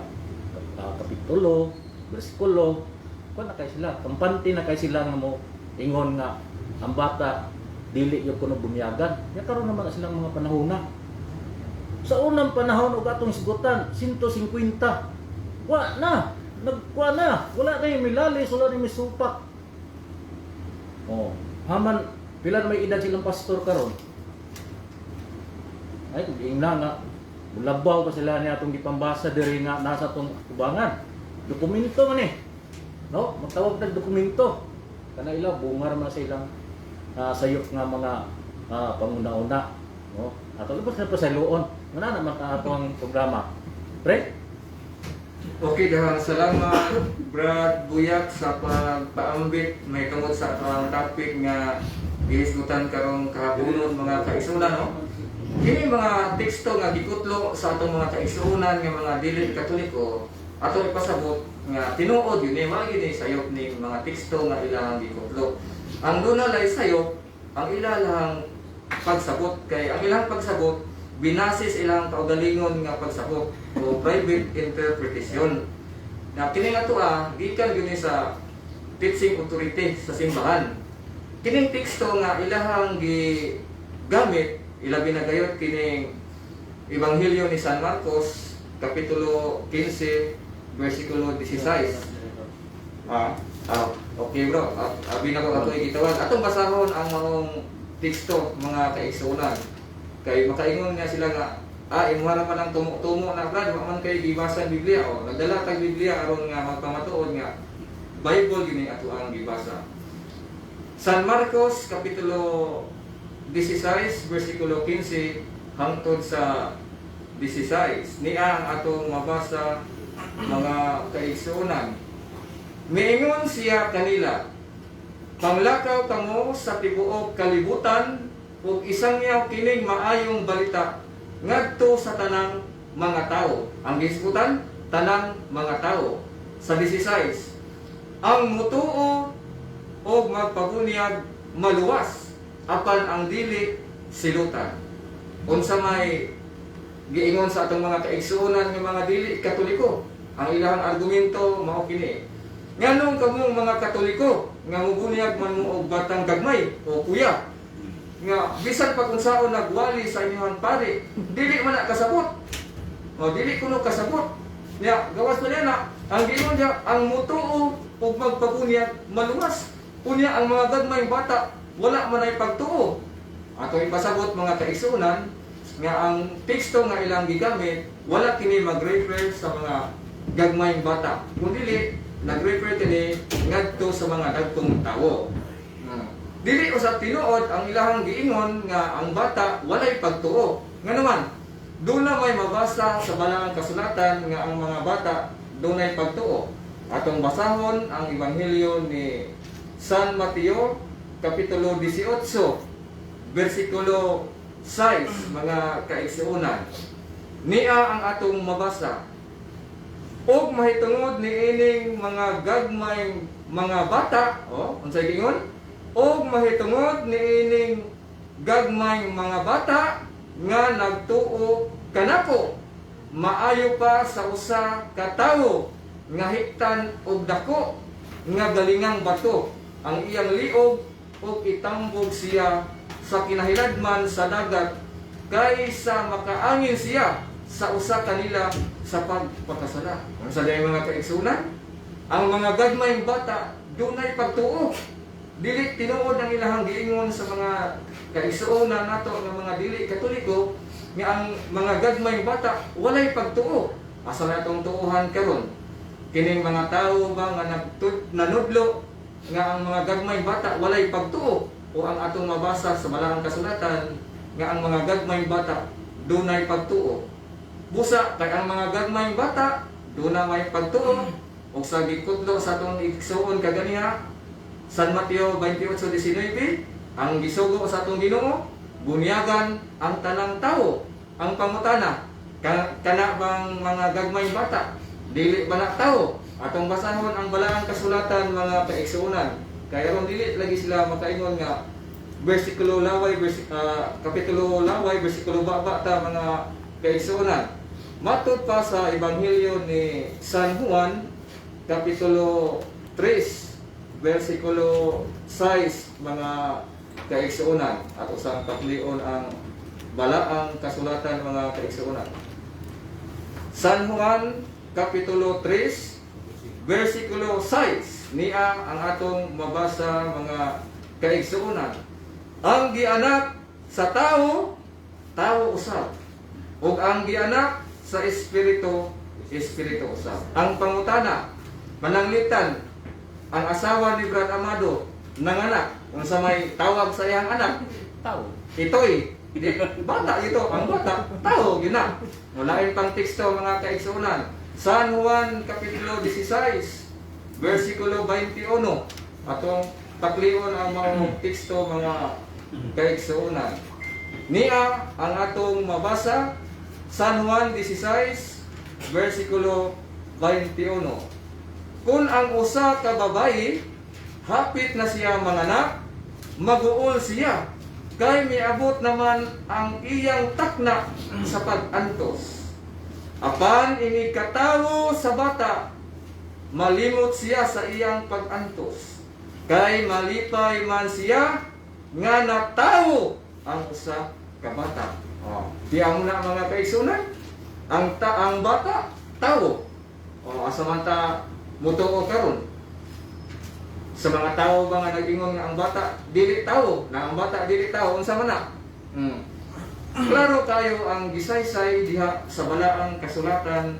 kapitulo, bersikulo, kuan na kay sila, kampante na kay sila nga mo ingon nga ang bata dili yung kuno bunyagan. Ya karon naman na silang mga panahon na. Sa unang panahon og atong sigutan 150. Wa na, nagkuha na, wala na yung milalis, wala na yung misupak. Oh, haman pila na may edad silang pastor karon. Ay kung na nga mulabaw pa sila niya atong gipambasa diri nga nasa atong kubangan. Dokumento man eh. No, matawag tag dokumento. Kana ila bungar man sa ilang sayop nga mga panguna-una, no? Ato lubos na pa sa luon. Ngana naman ka atong programa. Pre? Okay, dahil salamat Brad Buyak sa pagpaambit may tungod sa atong topic nga gihisgutan karong kahabonon mga kaigsunan, no? Kini mga teksto nga gikutlo sa atong mga kaigsunan nga mga dili Katoliko atong ipasabot nga tinuod yun mao gini sayop ni mga teksto nga ilahang gikutlo. Ang dunalay sayop ang ilahang pagsabot kay ang ilahang pagsabot binasis ilang kaugalingon nga pagsabot o private interpretation. Na kini nga tuwa gikan gyud sa teaching authority sa simbahan. Kining teksto nga ilahang gigamit ilabi na gayot kining Ebanghelyo ni San Marcos kapitulo 15 versikulo 16. Okay bro, abi na ko ato igitawag. Atong basahon ang maong teksto mga kaigsunan. Kay makaingon nga sila nga imuha pa ng tumo na brad, wa man kay gibasa Biblia o nagdala kay Biblia aron nga magpamatuod nga Bible gini ato ang gibasa. San Marcos kapitulo 16 versikulo 15 hangtod sa 16. Niya ang atong mabasa mga kaigsunan. Miingon siya kanila, panglakaw kamo sa tibuok kalibutan ug isangyaw kining maayong balita ngadto sa tanang mga tao. Ang gisgutan, tanang mga tao. Sa 16, ang mutuo o magpabunyag maluwas apan ang dili silutan. Unsa may giingon sa atong mga kaigsunan ng mga dili Katoliko, ang ilang argumento mao kini. Nganong kamong mga Katoliko nga mubunyag man mo og batang gagmay o kuya nga bisan pa kung saon nagwali sa inyong pare, dili man na kasabot. O dili kuno kasabot. Nya gawas man na ang giingon niya ang mutuo ug magpabunyag maluwas. Unya ang mga gagmay bata wala man ay pagtuo. Ato ipasabot mga kaigsunan nga ang teksto nga ilang gigamit wala kini mag-refer sa mga gagmayng bata, kundi nag-refer kini ngadto sa mga dagkong tawo. Dili usab tinuod ang ilahang giingon nga ang bata walay pagtuo. Nga naman, doon na may mabasa sa balang kasulatan nga ang mga bata dunay pagtuo. Atong basahon ang Ebanghelyo ni San Mateo kapitulo 18 versikulo 6 mga kaigsunan. Niya ang atong mabasa. ug mahitungod niining mga gagmay mga bata, unsay gingon? Ug mahitungod niining gagmay mga bata nga nagtuo kanako, maayo pa sa usa ka tawo nga hiktan og dako nga galingang bato ang iyang liog ug itambog siya sa kinahiladman sa dagat kaysa makaangin siya sa usa kanila sa pagpakasala. Ang sa mga kaigsunan, ang mga gagmayng bata dunay pagtuo. Dili tinuod ang ilahang giingon sa mga kaigsuonan nato nga mga dili Katoliko nga ang mga gagmayng bata walay pagtuo. Asa na itong tuuhan karon? Kining mga tao ba nga nanudlo nga ang mga gagmayng bata walay pagtuo, o ang atong mabasa sa Malaang Kasulatan nga ang mga gagmayng bata dunay pagtuo? Busa kay ang mga gagmayng bata dunay may pagtuo, ug sa gikudlo sa atong igsuon kaganiha San Mateo 28:19, ang gisugo sa atong Ginoo, bunyagan ang tanang tawo. Ang pangutana, kana bang mga gagmayng bata dili ba na tawo? Atong basahon ang Balaang Kasulatan mga kaigsuonan. Kaya ron dili lagi sila makaingon nga bersikulo laway, kapitulo laway, bersikulo baba ta mga kaigsuonan. Matud pa sa Ebanghelyo ni San Juan, kapitulo 3, bersikulo 6 mga kaigsuonan, at usang paklion ang Balaang Kasulatan mga kaigsuonan. San Juan kapitulo 3 bersikulo 6 niya ang atong mabasa mga kaigsuonan. Ang gianak sa tao, tao usab, ug ang gianak sa espiritu, espiritu usab. Ang pangutana, mananglitan ang asawa ni Brad Amado nanganak, unsa may tawag sa iyang anak? Tao. Itoy, bata ito, ang bata, tao, yun na. Mulain pang teksto mga kaigsuonan. San Juan kapitulo 16, versikulo 21. Atong taklion ang mga teksto mga kaigsuonan. Niya ang atong mabasa, San Juan 16, versikulo 21. Kung ang usa ka babayi, hapit na siya manganak, mag-uol siya, kay miabot naman ang iyang takna sa pag-antos. Apan ini katawo sa bata, malimot siya sa iyang pag-antos, kay malipay man siya nga natawo ang usa ka bata. Diyan na mga kaigsuonan, ang bata tawo. Asa man ta mutuo karon? Sa mga tao ba nga nag-ingon nga ang bata dili tawo, na ang bata dili tawo, unsa man na? Klaro kayo ang gisaysay diha sa Balaang Kasulatan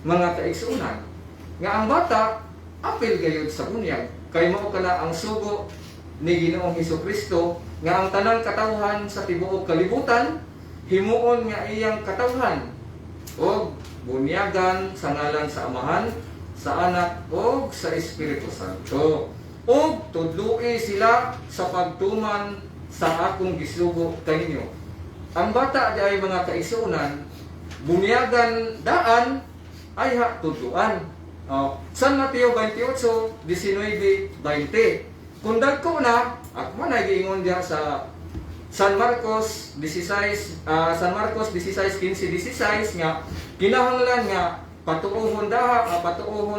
mga kaigsuonan nga ang bata apil gayud sa bunyag, kay mao kana ang sugo ni Ginoong Hesukristo nga ang tanang katawhan sa tibuok kalibutan himuon nga iyang katawhan o bunyagan sa ngalan sa Amahan, sa Anak o sa Espiritu Santo. O tudloi sila sa pagtuman sa akong gisugo kaninyo. Ang bata ay mga kaigsuonan, bunyagan daan ay tudluan. San Mateo 28:19-20. Kung dagko na, at manay giingon diha sa San Marcos 16, San Marcos 16:15-16 nga kinahanglan nga patuohon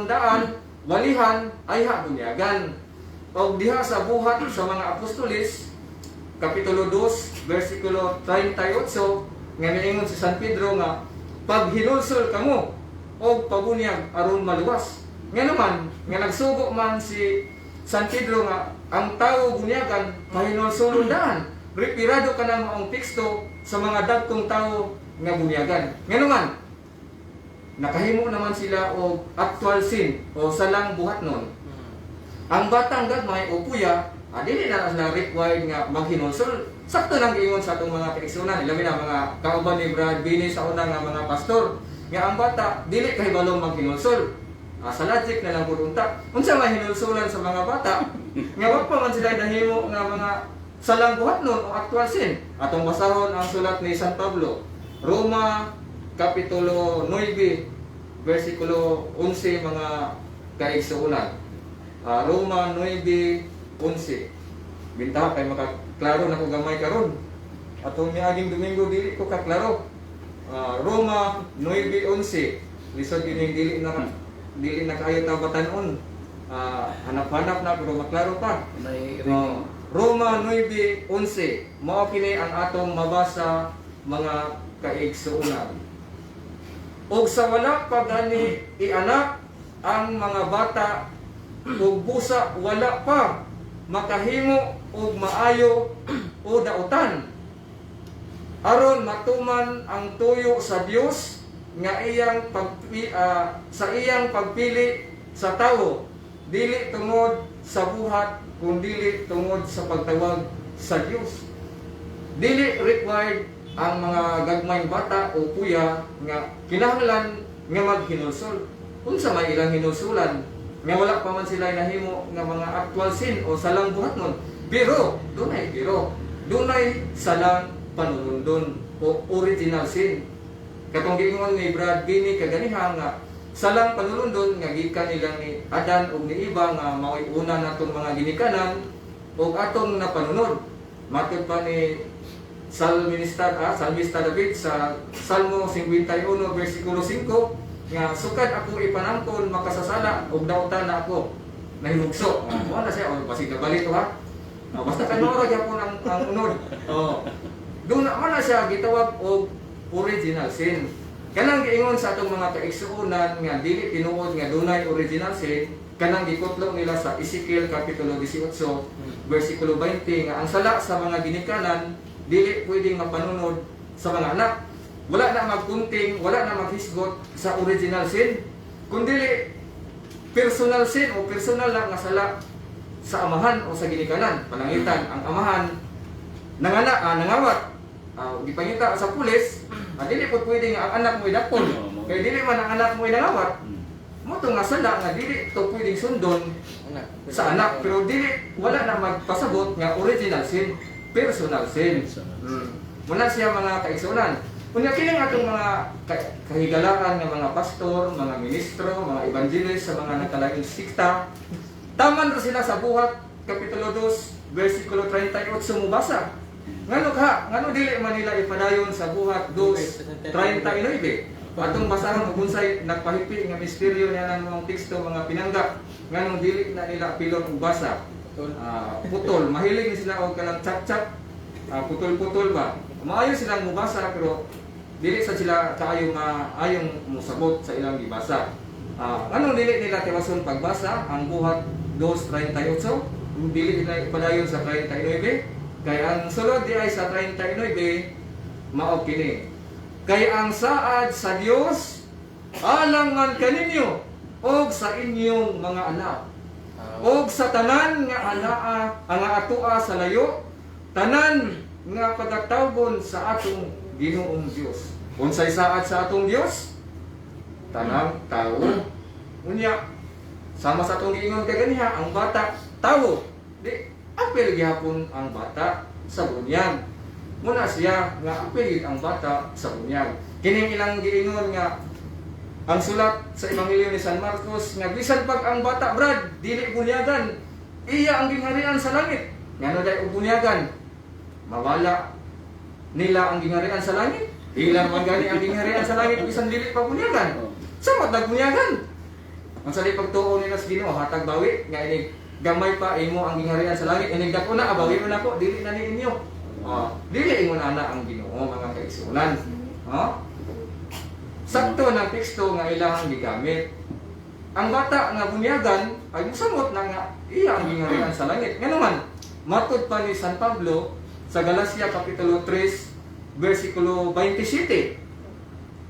daan, walihan ay bunyagan. O diha sa buhat sa mga apostolis, kapitulo 2, versikulo 38, nga niingon si San Pedro nga, paghinulsol kamo o pabunyag aron maluwas. Nga naman, nga nagsugo man si San Pedro nga, ang tao bunyagan, pahinulsolon daan. Repirado ka na maong teksto sa mga dagkong tao nga bunyagan. Nga naman, nakahimo naman sila o actual sin o salang buhat nun. Ang batang gagmay o puya, dili na sila required nga maghinulsol. Sakto lang giingon sa atong mga kaigsuonan, ilabi na mga kauban ni Brad Bini sa una nga mga pastor, nga ang bata dili kahibalong maghinulsol. Sa logic na lang pud unta. Unsa may hinulsolan sa mga bata? Nga wa pa man sila nahimo nga mga salang buhat nun o actual sin. Atong basahon ang sulat ni San Pablo, Roma kapitulo 9, versikulo 11 mga kaigsuunan. Roma 9:11. Bintaha kay makaklaro na ko gamay karon. Atong miaging Domingo dili ko kaklaro. Roma 9:11. Lisod yun yung dili na kayo tabatanon. Hanap-hanap na pero maklaro pa. May Roma 9:11. Mao kini ang atong mabasa mga kaigsuunan. Og sa wala pa gani ianak ang mga bata ug busa wala pa makahimo og maayo o dautan aron matuman ang tuyo sa Dios nga sa iyang pagpili sa tawo, dili tungod sa buhat kundi tungod sa pagtawag sa Dios. Dili required ang mga gagmayng bata o kuya nga kinahanglan nga maghinulsol. Unsa may ilang hinulsulan nga wala pa man sila nahimo nga mga actual sin o salang buhatnon. Pero dunay salang panulundon o original sin. Katong giingon ni Brad Bini kaganiha nga salang panulundon nga gikan nila ni Adan ug ni Eva nga mao'y una natong mga ginikanan ug atong napanunod. Matud pa ni Salmista David sa Salmo 51 versikulo 5 nga sukad ako ipanangkon makasasala ug dautan na ako nahimugso. Mo na siya o basig na balik ha. Basta kanora gyapon ang unod. Doon na siya gitawag og original sin. Kanang giingon sa atong mga kaigsuonan nga dili tinuod nga dunay original sin, kanang gikutlo nila sa Ezekiel kapitulo 18 versikulo 20 nga ang sala sa mga ginikanan dili pwedeng mapanunod sa mga anak. Wala na magkunting, wala na maghisgot sa original sin, kundi personal sin o personal lang nga sala sa amahan o sa ginikanan. Panangitan, ang amahan nangawat, gipangita sa pulis, dili po pwede nga ang anak mo idapon. Kaya dili man ang anak mo nangawat, mo to nga sala nga dili to pwedeng sundon sa anak, pero dili wala na magpasabot nga original sin, personal sin. Muna siya mga kaigsuonan. Kunya kining atong mga kahigalaan nga mga pastor, mga ministro, mga evangelist sa mga nakalaing sikta, taman ra sila sa buhat kapitulo 2 versikulo 38 mubasa. Ngano dili man nila ipadayon sa buhat 2:39. Atong basahan ug unsay nagpahipi nga misteryo niya ng mga teksto mga pinangga. Nganong dili na nila pilon ug basa. Putol, mahilig sila og kanang chap-chap. Putol-putol ba. Maayo silang mubasa pero dili sa sila kaayo maayong musabot sa ilang gibasa. Anong dili nila tiwason pagbasa ang buhat 2:38? Dili nila ipadayon sa 39. Kaya ang sulod di ay sa 39 mao kini. Kaya ang saad sa Dios alangan kaninyo og sa inyong mga anak. Og sa tanan nga anaa ang atua sa layo, tanan nga pagtawgon sa atong Ginoong Dios. Unsay saad sa atong Dios? Tanang tao. Unya sama sa atong giingon kaganiha ang bata tawo. Di apil gyapon ang bata sa bunyag. Muna siya nga apil ang bata sa bunyag. Kining ilang giingon nga ang sulat sa Ebanghelyo ni San Marcos nga bisan pag ang bata Brad dili bunyagan, iya ang gingharian sa langit. Ngano day og bunyagan? Mawala nila ang gingharian sa langit. Ilang man gani ang gingharian sa langit bisan dili pa bunyagan. Samot nagbunyagan. Ang sali pagtuo nila sa Ginoo hatag bawi nga ini gamay pa imo ang gingharian sa langit. Ini dako na abawi mo nako dili na ni inyo. Dili ingon ana ang Ginoo mga kaigsuonan. Sakto ng teksto nga ilahang gigamit. Ang bata nga bunyagan ay musamot na nga iya ang gingharian sa langit. Ngano man matud pa ni San Pablo sa Galacia kapitulo 3 versikulo 27.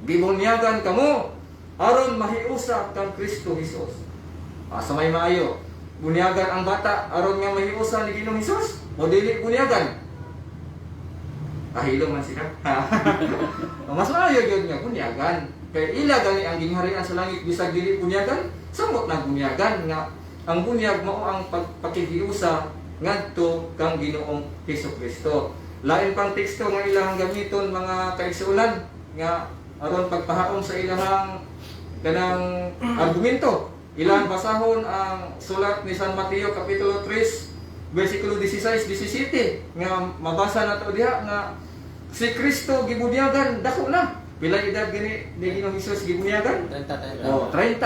Gibunyagan kamo aron mahiusa kang Kristo Hesus. Sa may maayo, bunyagan ang bata aron nga mahiusa ni Ginoong Hesus o dili bunyagan? Ahilo man sila. Mas maayo gyud nga bunyagan. Kaya ila gani ang gingharian sa langit bisag dili bunyagan, samot na bunyagan nga ang bunyag mao ang pagpakihiusa ngadto kang Ginoong Hesukristo. Lain pang teksto nga ilahang gamiton mga kaigsuonan nga aron pagpahaom sa ilahang kanang argumento. Ilang basahon ang sulat ni San Mateo kapitulo 3 bersikulo 16-17 nga mabasa nato diha nga si Kristo gibunyagan dako na. Pila edad gani ni Ginoong Hesus gibunyagan? 30. Oh, 30.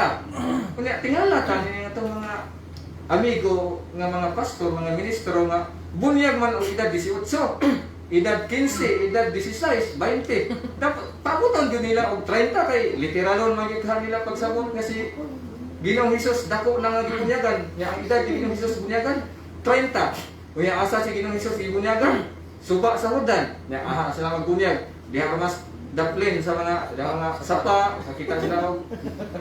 Kunya tingala ta ni atong mga amigo nga mga pastor, mga ministro nga bunyag man og edad 18, edad 15, edad 16, 20. Dapat pabuton gyud nila og 30 kay literalon man gyud nila pagsabot nga si Ginoong Hesus dako na nga gibunyagan. Nya ang edad ni Ginoong Hesus bunyagan 30. Kunya asa si Ginoong Hesus gibunyagan? Suba sa Jordan. Nya aha sila magbunyag. Diha mas daplin sa mga sapa, kita sila og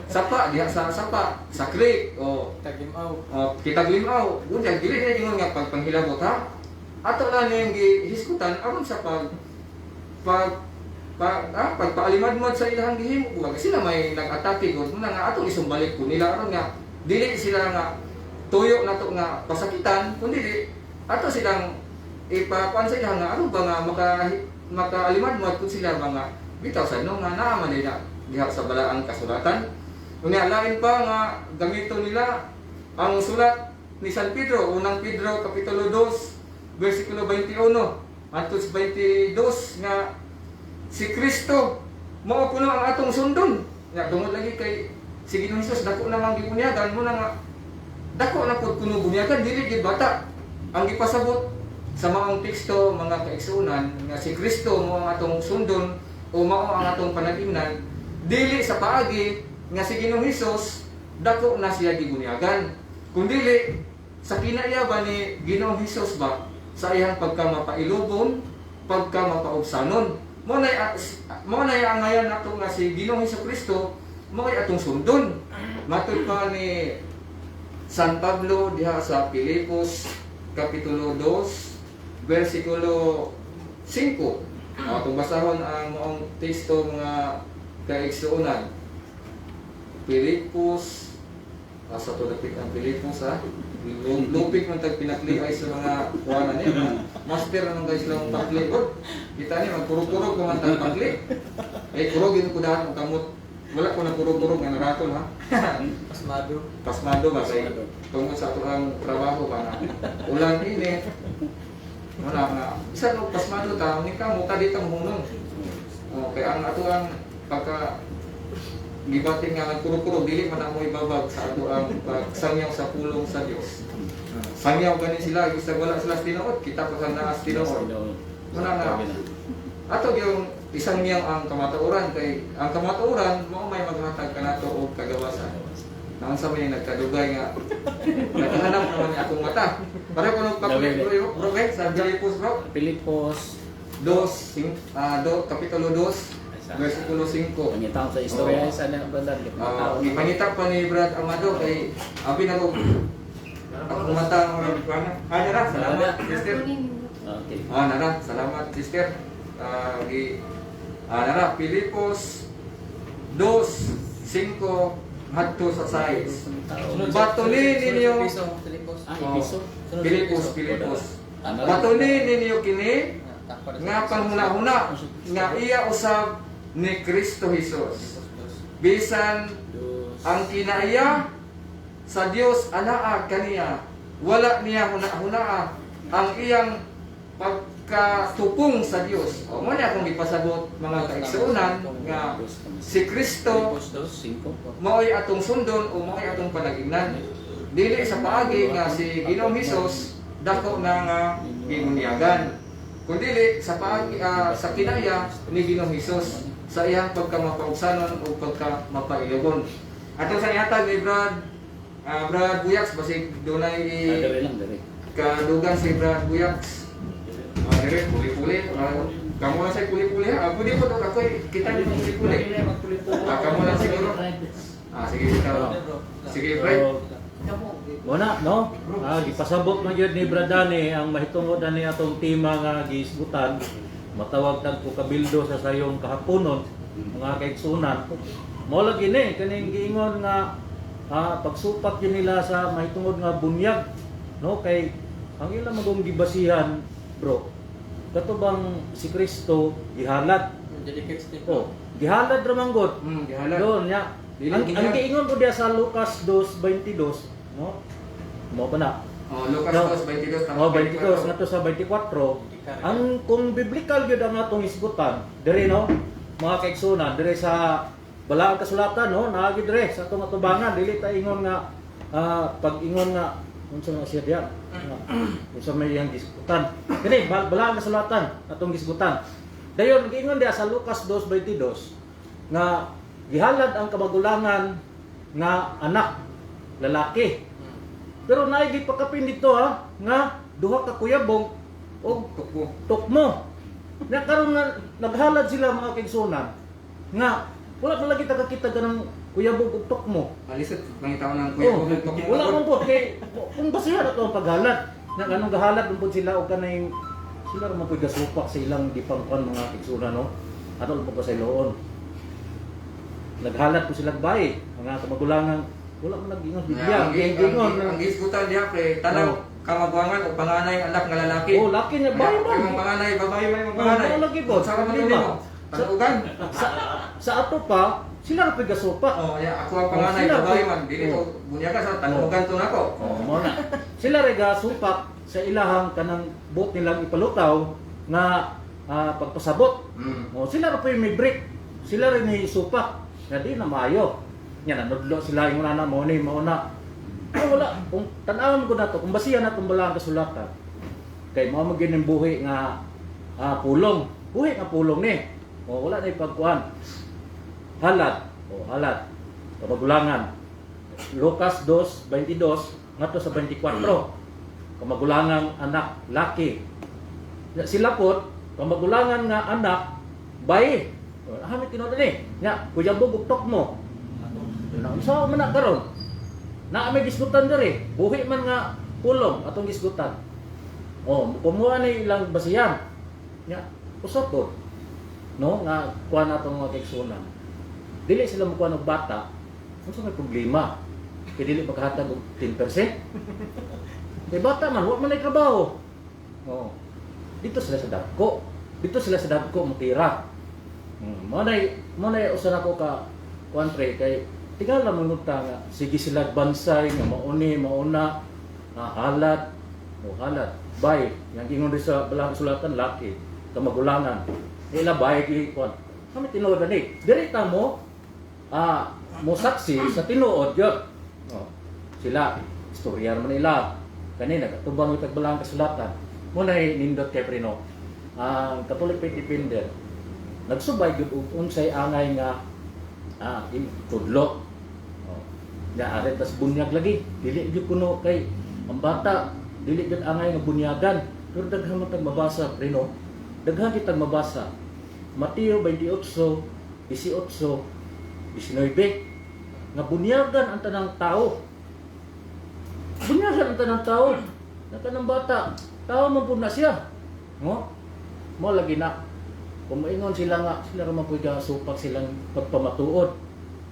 sapa diha sa sapa, sa creek o Kitaglimao. Bunyag dili na ingon nga pagpanghilabot ha. Ato na ning gihiskutan aron sa pagpaalimad-mad sa ilahang gihimo kasi sila may nag-atake gud muna nga atong isumbalik ko nila aron nga dili sila nga tuyo nato nga pasakitan kundi dili ato silang ipakuan sa ilang nga aron ba nga makaalimad-mad pud sila mga bitaw sa no nga naa man nila diha sa balaang kasulatan. Unya lain pa nga gamiton nila ang sulat ni San Pedro, unang Pedro kapitulo 2 bersikulo 21 atus 22 nga si Kristo mao puno ang atong sundon. Nya tungod lagi kay si Ginoong Hesus dako na mang gibunyagan mo na nga dako na pud kuno bunyagan dili gid bata. Ang gipasabot sa maong teksto mga kaigsuonan nga si Kristo mao ang atong sundon o mao ang atong panag-imnan dili sa paagi nga si Ginoong Hesus dako na siya gibunyagan kundi sa kinaiya ba ni Ginoong Hesus ba sa iyang pagkamapailubon, pagkamapaubsanon. Mo na ang ngayon nato nga si Ginoong Hesukristo mao ay atong sundon. Matud pa ni San Pablo diha sa Filipos kapitulo 2 bersikulo 5. Atong basahon ang maong teksto mga kaigsuonan. Filipos sa tulapik ang Filipos ha. Lupik man tag pinakliay sa mga kuwanan niya. Master naman guys lang pakli. Kita ni magkurog-kurog man tag pakli. Kurogin ko dahan ang kamot. Wala ko na kurog-kurog nga naraton ha. Pasmado ba kay tungod sa atong trabaho ba na. Ulan ini. Wala nga. Isa no pasmado ta ni ka mo tadi ta mohunong. Okay, ang ato ang pagka gibating nga nagkurog-kurog dili man amo ibabag sa ato ang pagsangyaw sa pulong sa Dios. Sangyaw gani sila isa wala sila tinuod kita pa sa naas tinuod. Wala nga. Ato yung isang miyang ang kamatuoran kay ang kamatuoran mao may maghatag kanato og kagawasan. Nang sa may nagkadugay nga naghahanap naman niya akong mata. Para ko nung pakli bro sa Filipos bro. Filipos 2 kapitulo 2 bersikulo 5. Pangitaw sa istorya sa nang bandar. Ipangita pa ni Brad Amado kay abi na ko akong mata ang kuana. Nara, salamat sister. Okay. Nara, salamat sister. Nara Filipos 2:5 hadto sa 6. Batunin ninyo Filipos. Batunin ninyo kini nga panghuna-huna nga iya usab ni Kristo Hesus. Bisan ang kinaiya sa Dios anaa kaniya, wala niya huna-hunaa ang iyang pagkatupong sa Dios. O mo na akong ipasabot mga kaigsuonan nga si Kristo mao'y atong sundon o mao'y atong panagignan. Dili sa paagi nga si Ginoong Hesus dako na nga gibunyagan. Kundi sa paagi sa kinaya ni Ginoong Hesus sa iyang pagkamapausanon o pagkamapailogon. Ato sa ihatag ni Brad Buyaks basig dunay kadugan si Brad Buyaks. Dire puli-puli. Kamu lang sa puli-puli ha. Pwede po daw ako kita din puli-puli. Kamu lang siguro. Sige kita. Sige Brad. Muna, no? Gipasabot man yun ni Bradani ang mahitungod na ni atong tema nga giisgutan. Matawag tag ko kabildo sa sayong kahaponon, mga kaigsunan. Mao lagi ni kaning giingon nga pagsupat yun nila sa mahitungod nga bunyag, no? Kay ang ilang magong gibasihan, bro. Katubang si Kristo gihalad. Gihalad ra man gud. Gihalad. Doon nya Dili Ang bunyag. giingon ko diya sa Lucas 2:22, no? Mo pa na. Oh, Lucas No. 2:22 Oh, 22 ngadto sa 24. Ang kung biblical gyud ang atong isgutan, diri no, mga kaigsunan, diri sa Balaang Kasulatan no, naagi diri sa atong atubangan, dili ta ingon nga pag ingon nga unsa nga siya diyan. Unsa may yang gisgutan. Kini Balaang Kasulatan atong gisgutan. Dayon giingon diya sa Lucas 2:22 nga gihalad ang kamagulangan nga anak lalaki. Pero naay gipakapin dito ha nga duha ka kuyabong o Tukbo. tukmo. Na karon nga naghalad sila mga kaigsunan nga wala pa lagi tagakita ganang kuyabong ug tukmo. Alisod mangitaw ng kuya Oh, ko tukbo. wala man po kay kung basihan ato ang paghalad. Nga ganong gahalad man po sila og kanay sila ra man po gasupak sa ilang dipangkuan mga kaigsunan no. Ato po ko sa iloon. Naghalad po sila bay mga kamagulangan wala man nag-ingon Biblia. Ang gisgutan diha pre tanaw kamabuangan o panganay anak nga lalaki. Oh, laki niya bay man. Yung panganay babae may panganay. Oh, lagi po. Sa Hindi kanila. mo. Tanugan. Sa ato pa, sila ra pagasupak. Oh, ya ako ang panganay Sila, babae oh. man. Dili ko bunyaga sa tanugan to nako. Oh, mo na. Sila ra gasupak sa ilahang kanang boat nilang ipalutaw nga pagpasabot. Oh, sila ra may break. Sila rin ni supak. Nga di na maayo. Nya nanudlo sila yung una mo ni mauna. Wala kung tan-awon ko na to, kung basihan na tong Balaang Kasulatan. Kay mao magin ang buhi nga pulong. Buhi nga pulong ni. O wala na ipagkuan. Halad. O halad. Kamagulangan. Lucas 2:22 ngadto sa 24. Kamagulangan anak laki. Sila po kamagulangan nga anak bayi. Hamit tinuod ni. Nya kuya bugtok mo. Unsa man na karon? Na may gisgutan diri. Buhi man nga pulong atong gisgutan. Oh, kumuha ni ilang basihan. Nya usap ko. No nga kuha natong mga kaigsunan. Dili sila mokuha og bata. Unsa may problema? Kay dili maghatag og 10%. Kay bata man wa man ay trabaho. Oh. Dito sila sa dagko. Dito sila sa dagko motira. Mo nay usa nako ka country kay tigal lang manunta nga sige sila bansay nga mauni mauna halad o halad bay yang ingon rin sa Balaang Kasulatan laki kamagulangan ila bay ki kon kami tinuod ani diri ta mo mo saksi sa tinuod gyud sila istorya man nila kanina katubang itag Balaang Kasulatan mo nay nindot kay prino ang Catholic Faith Defender nagsubay gyud og unsay angay nga tudlo. Ya are tas bunyag lagi. Dili gyud kuno kay ang bata dili gyud angay nga bunyagan. Pero daghan man tag mabasa preno. Daghan kitag mabasa. Mateo 28:18, 19 nga bunyagan ang tanang tao. Bunyagan ang tanang tao. Nakanang bata, tao man pud na siya. Mo lagi na kung maingon sila nga, sila raman po supak silang pagpamatuod.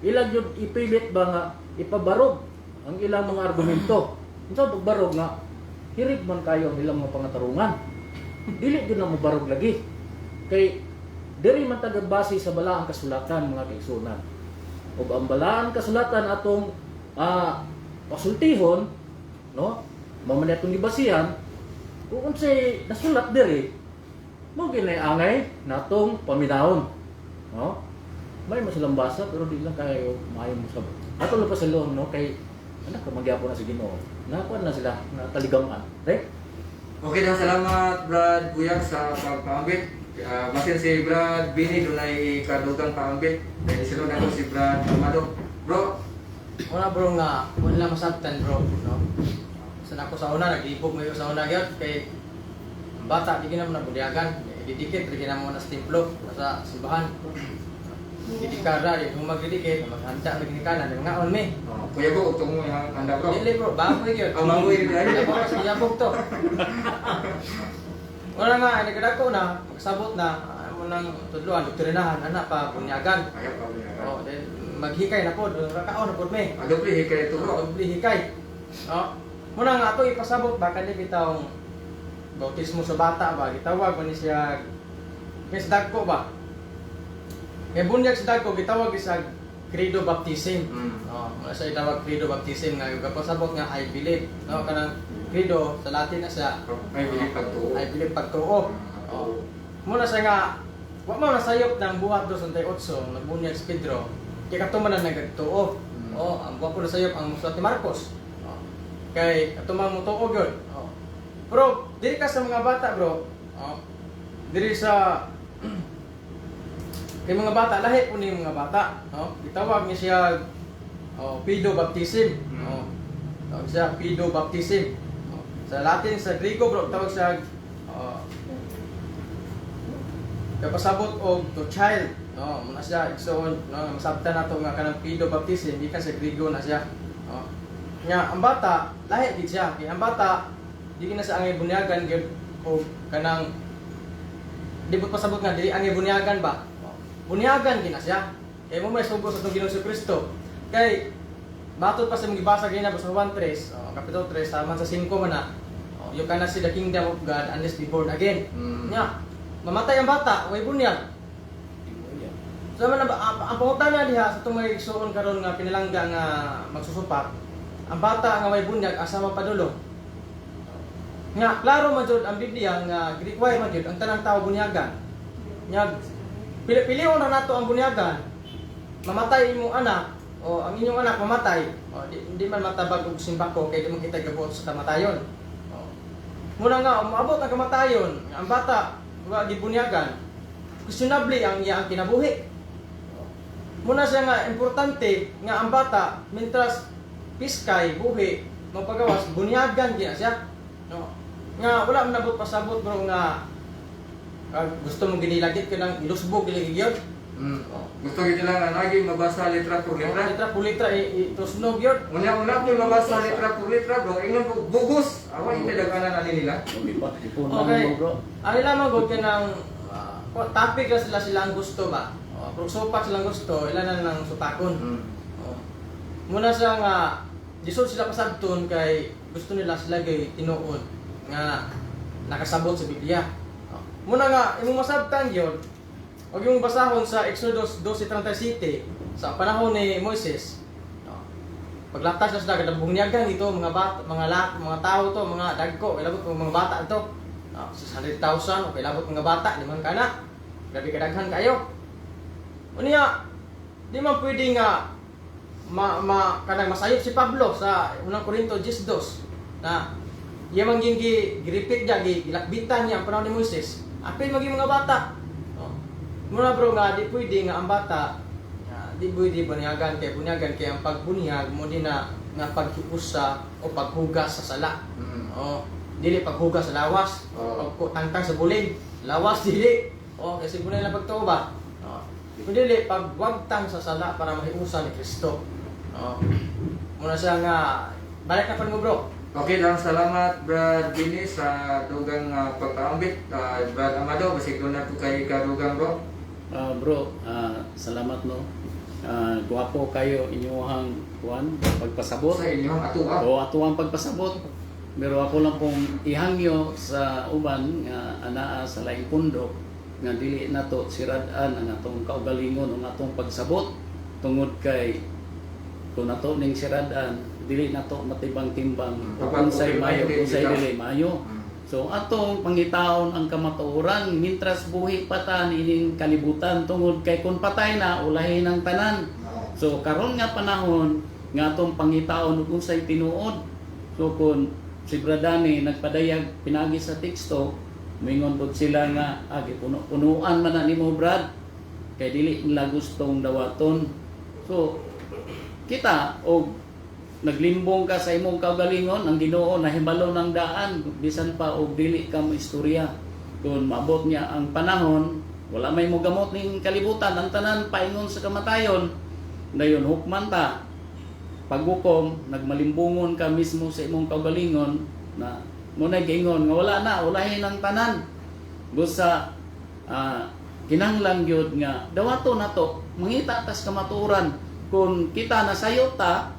Ilang yun ipilit ba nga ipabarog ang ilang mga argumento. Unsa pagbarog nga, hirig man kayo ang ilang mga pangatarungan. Dili yun na mabarog lagi. Kay, diri man tagabase sa Balaang Kasulatan mga kaigsunan. O ang Balaang Kasulatan atong pasultihon, no? Mamani atong gibasihan, kung unsay nasulat diri, mo ginay angay natong paminahon. No? May masilang basa pero di lang kayo maayo mo sa. Ato lang pa sa loob no kay anak ka magyapon na sa Ginoo. Nakuan na sila nataligaman. Right? Okay na salamat Brad Buyag sa pagpaambit. Basin si Brad Bini dunay kadugang paambit. Dahil sunod nato si Brad Amado. Bro, Una bro nga, wala masabtan bro, no? Sa ako sa una, nag-ibog mo sa una gyud kay bata di gina mo na budyagan, didikit di gina mo na stimplo sa simbahan. Didikara di mo magdidikit, maghanda maging kanan nga on me. kuya ko utong mo yung handa bro. Dili bro, bago gyud. Bago gyud, ay. Ako sa yabog to. Wala nga, nagdako na, pagsabot na, mo nang tudloan, doktrinahan ana pa bunyagan. Ayaw pa mo. Oh, then maghikay na pod, rakaon na pod me. Doble hikay ito bro. Doble hikay. No? Muna nga ato ipasabot ba kani bitawng bautismo sa bata ba gitawag man ni siya kes dagko ba. Kay bunyag sa dagko gitawag sa credo baptism. Mm. Muna siya itawag credo baptism nga kapasabot nga I believe. Kanang credo sa Latin na siya May bili pagtuo. I believe pagtuo. Muna siya nga wa mo nasayop ng buhat 2:8 nagbunyag si Pedro. Kay katuman na nagtuo. Ang buhat ko nasayop ang sulat ni Marcos. Kay katuman mo tuo gyud. Pero diri ka sa mga bata, bro. Diri sa kay mga bata, lahi po ni mga bata. Gitawag niya siya pedo baptism. Tawag siya pedo baptism. Sa Latin, sa Griego, bro, tawag siya kapasabot o to child. Muna siya, igsoon, masabta na ito nga kanang pedo baptism, di ka sa Griego na siya. Nga, ang bata, lahi di siya. Kaya ang bata, di na sa angay bunyagan, o kanang, di ba pasabot nga, di angay bunyagan ba? Bunyagan gina siya. Kaya mo may sugo sa itong Ginoong Jesucristo. Kay, batod pa sa mga ibasa ganyan sa 1:3, Kapitulo 3, saman sa 5 man na, you cannot see the kingdom of God unless be born again. Nya, mamatay ang bata, way bunyag. So, ang pangutana diha sa itong may igsoon karon nga pinalangga nga magsusupak, ang bata nga way bunyag, asama padulo. Nga, klaro man jud ang Biblia nga require man jud ang tanang tao bunyagan. Nya, pilion na nato ang bunyagan. Mamatay imong anak o ang inyong anak mamatay. Hindi man matabag og simbako kay di mo kita gabuot sa kamatayon. Muna nga umabot ang kamatayon, ang bata wa gibunyagan. Questionably ang iyang kinabuhi. Muna siya nga importante nga ang bata mintras piskay buhi magpagawas bunyagan diya siya. Nga wala man nabot pasabot bro nga gusto mong ginilagit ka ng ilusbog giligid. Gusto kita lang lagi mabasa letra por letra. Letra por letra itusnog yun. Una po mabasa letra por letra, bro. Ingon po bugos. Awa hindi daghanan ani nila. Okay. Ang lamang gud kanang topic na sila ang gusto ba. Pero sopak silang gusto, ilan na nang sutakon. Muna siya nga disod sila pasabton kay gusto nila sila gay tinuod nga nakasabot sa Biblia. Muna nga imong masabtan gyud. Og yung basahon sa Exodus 12:37 sa panahon ni Moises. Paglatas na sila kada bunyagan ito mga mga tao to, mga dagko, ilabot mga bata ito. 600,000 o ilabot mga bata, liman kana. Grabe kadaghan kayo. Unya, di man pwede nga kanang masayop si Pablo sa unang Korinto 10:2 na iya man gi-repeat niya, gilakbitan niya ang panahon ni Moises. Apil maging mga bata. Muna bro nga, di pwede nga ang bata, di pwede bunyagan kay ang pagbunyag mo din na nga paghiusa o paghugas sa sala. Dili paghugas sa lawas, o tangtang sa bulig, lawas dili. Kasi bunay lang pagtuo ba? Dili pagwagtang sa sala para mahiusa ni Kristo. Muna siya nga, balik na pa mo bro. Okay lang, salamat Brad Bini sa dugang pagkaambit. Brad Amado, basig doon na po kay kadugang bro. Bro, salamat no. Guwapo kayo inyong kuan pagpasabot. Sa inyong atuwa. O atuang pagpasabot. Pero ako lang pong ihangyo sa uban nga anaa sa laing pundok nga dili nato sirad-an ang atong kaugalingon ang atong pagsabot tungod kay kung nato ning sirad-an dili nato matibang-timbang unsay mayo unsay dili mayo. So atong pangitaon ang kamatuoran mintras buhi pa ta nining kalibutan tungod kay kun patay na ulahin ang tanan. So karon nga panahon nga atong pangitaon ug unsay tinuod. So kun si Bradani nagpadayag pinagi sa teksto mingon pud sila nga puno-punuan man na nimo Brad kay dili nila gustong dawaton. So kita og naglimbong ka sa imong kaugalingon ang Ginoo nahibalo ng daan bisan pa og dili ka maistorya kun maabot niya ang panahon wala may mo gamot ning kalibutan ang tanan paingon sa kamatayon dayon hukman ta paghukom nagmalimbungon ka mismo sa imong kaugalingon na muna gingon nga wala na ulahin ang tanan busa kinahanglan gyud nga dawato nato mangita tas kamatuoran kung kita nasayo ta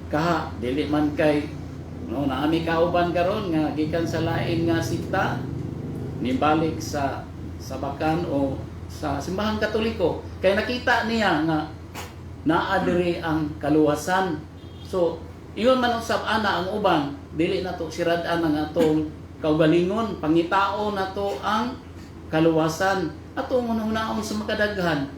kaha dili man kay no naami kauban karon nga gikan sa lain nga sikta nibalik sa sabakan o sa simbahang Katoliko. Kaya nakita niya nga naa diri ang kaluwasan. So, iyon man usab ana ang uban, dili na to sirad-an ang atong kaugalingon, pangitao na to ang kaluwasan. Atong hunaon sa makadaghan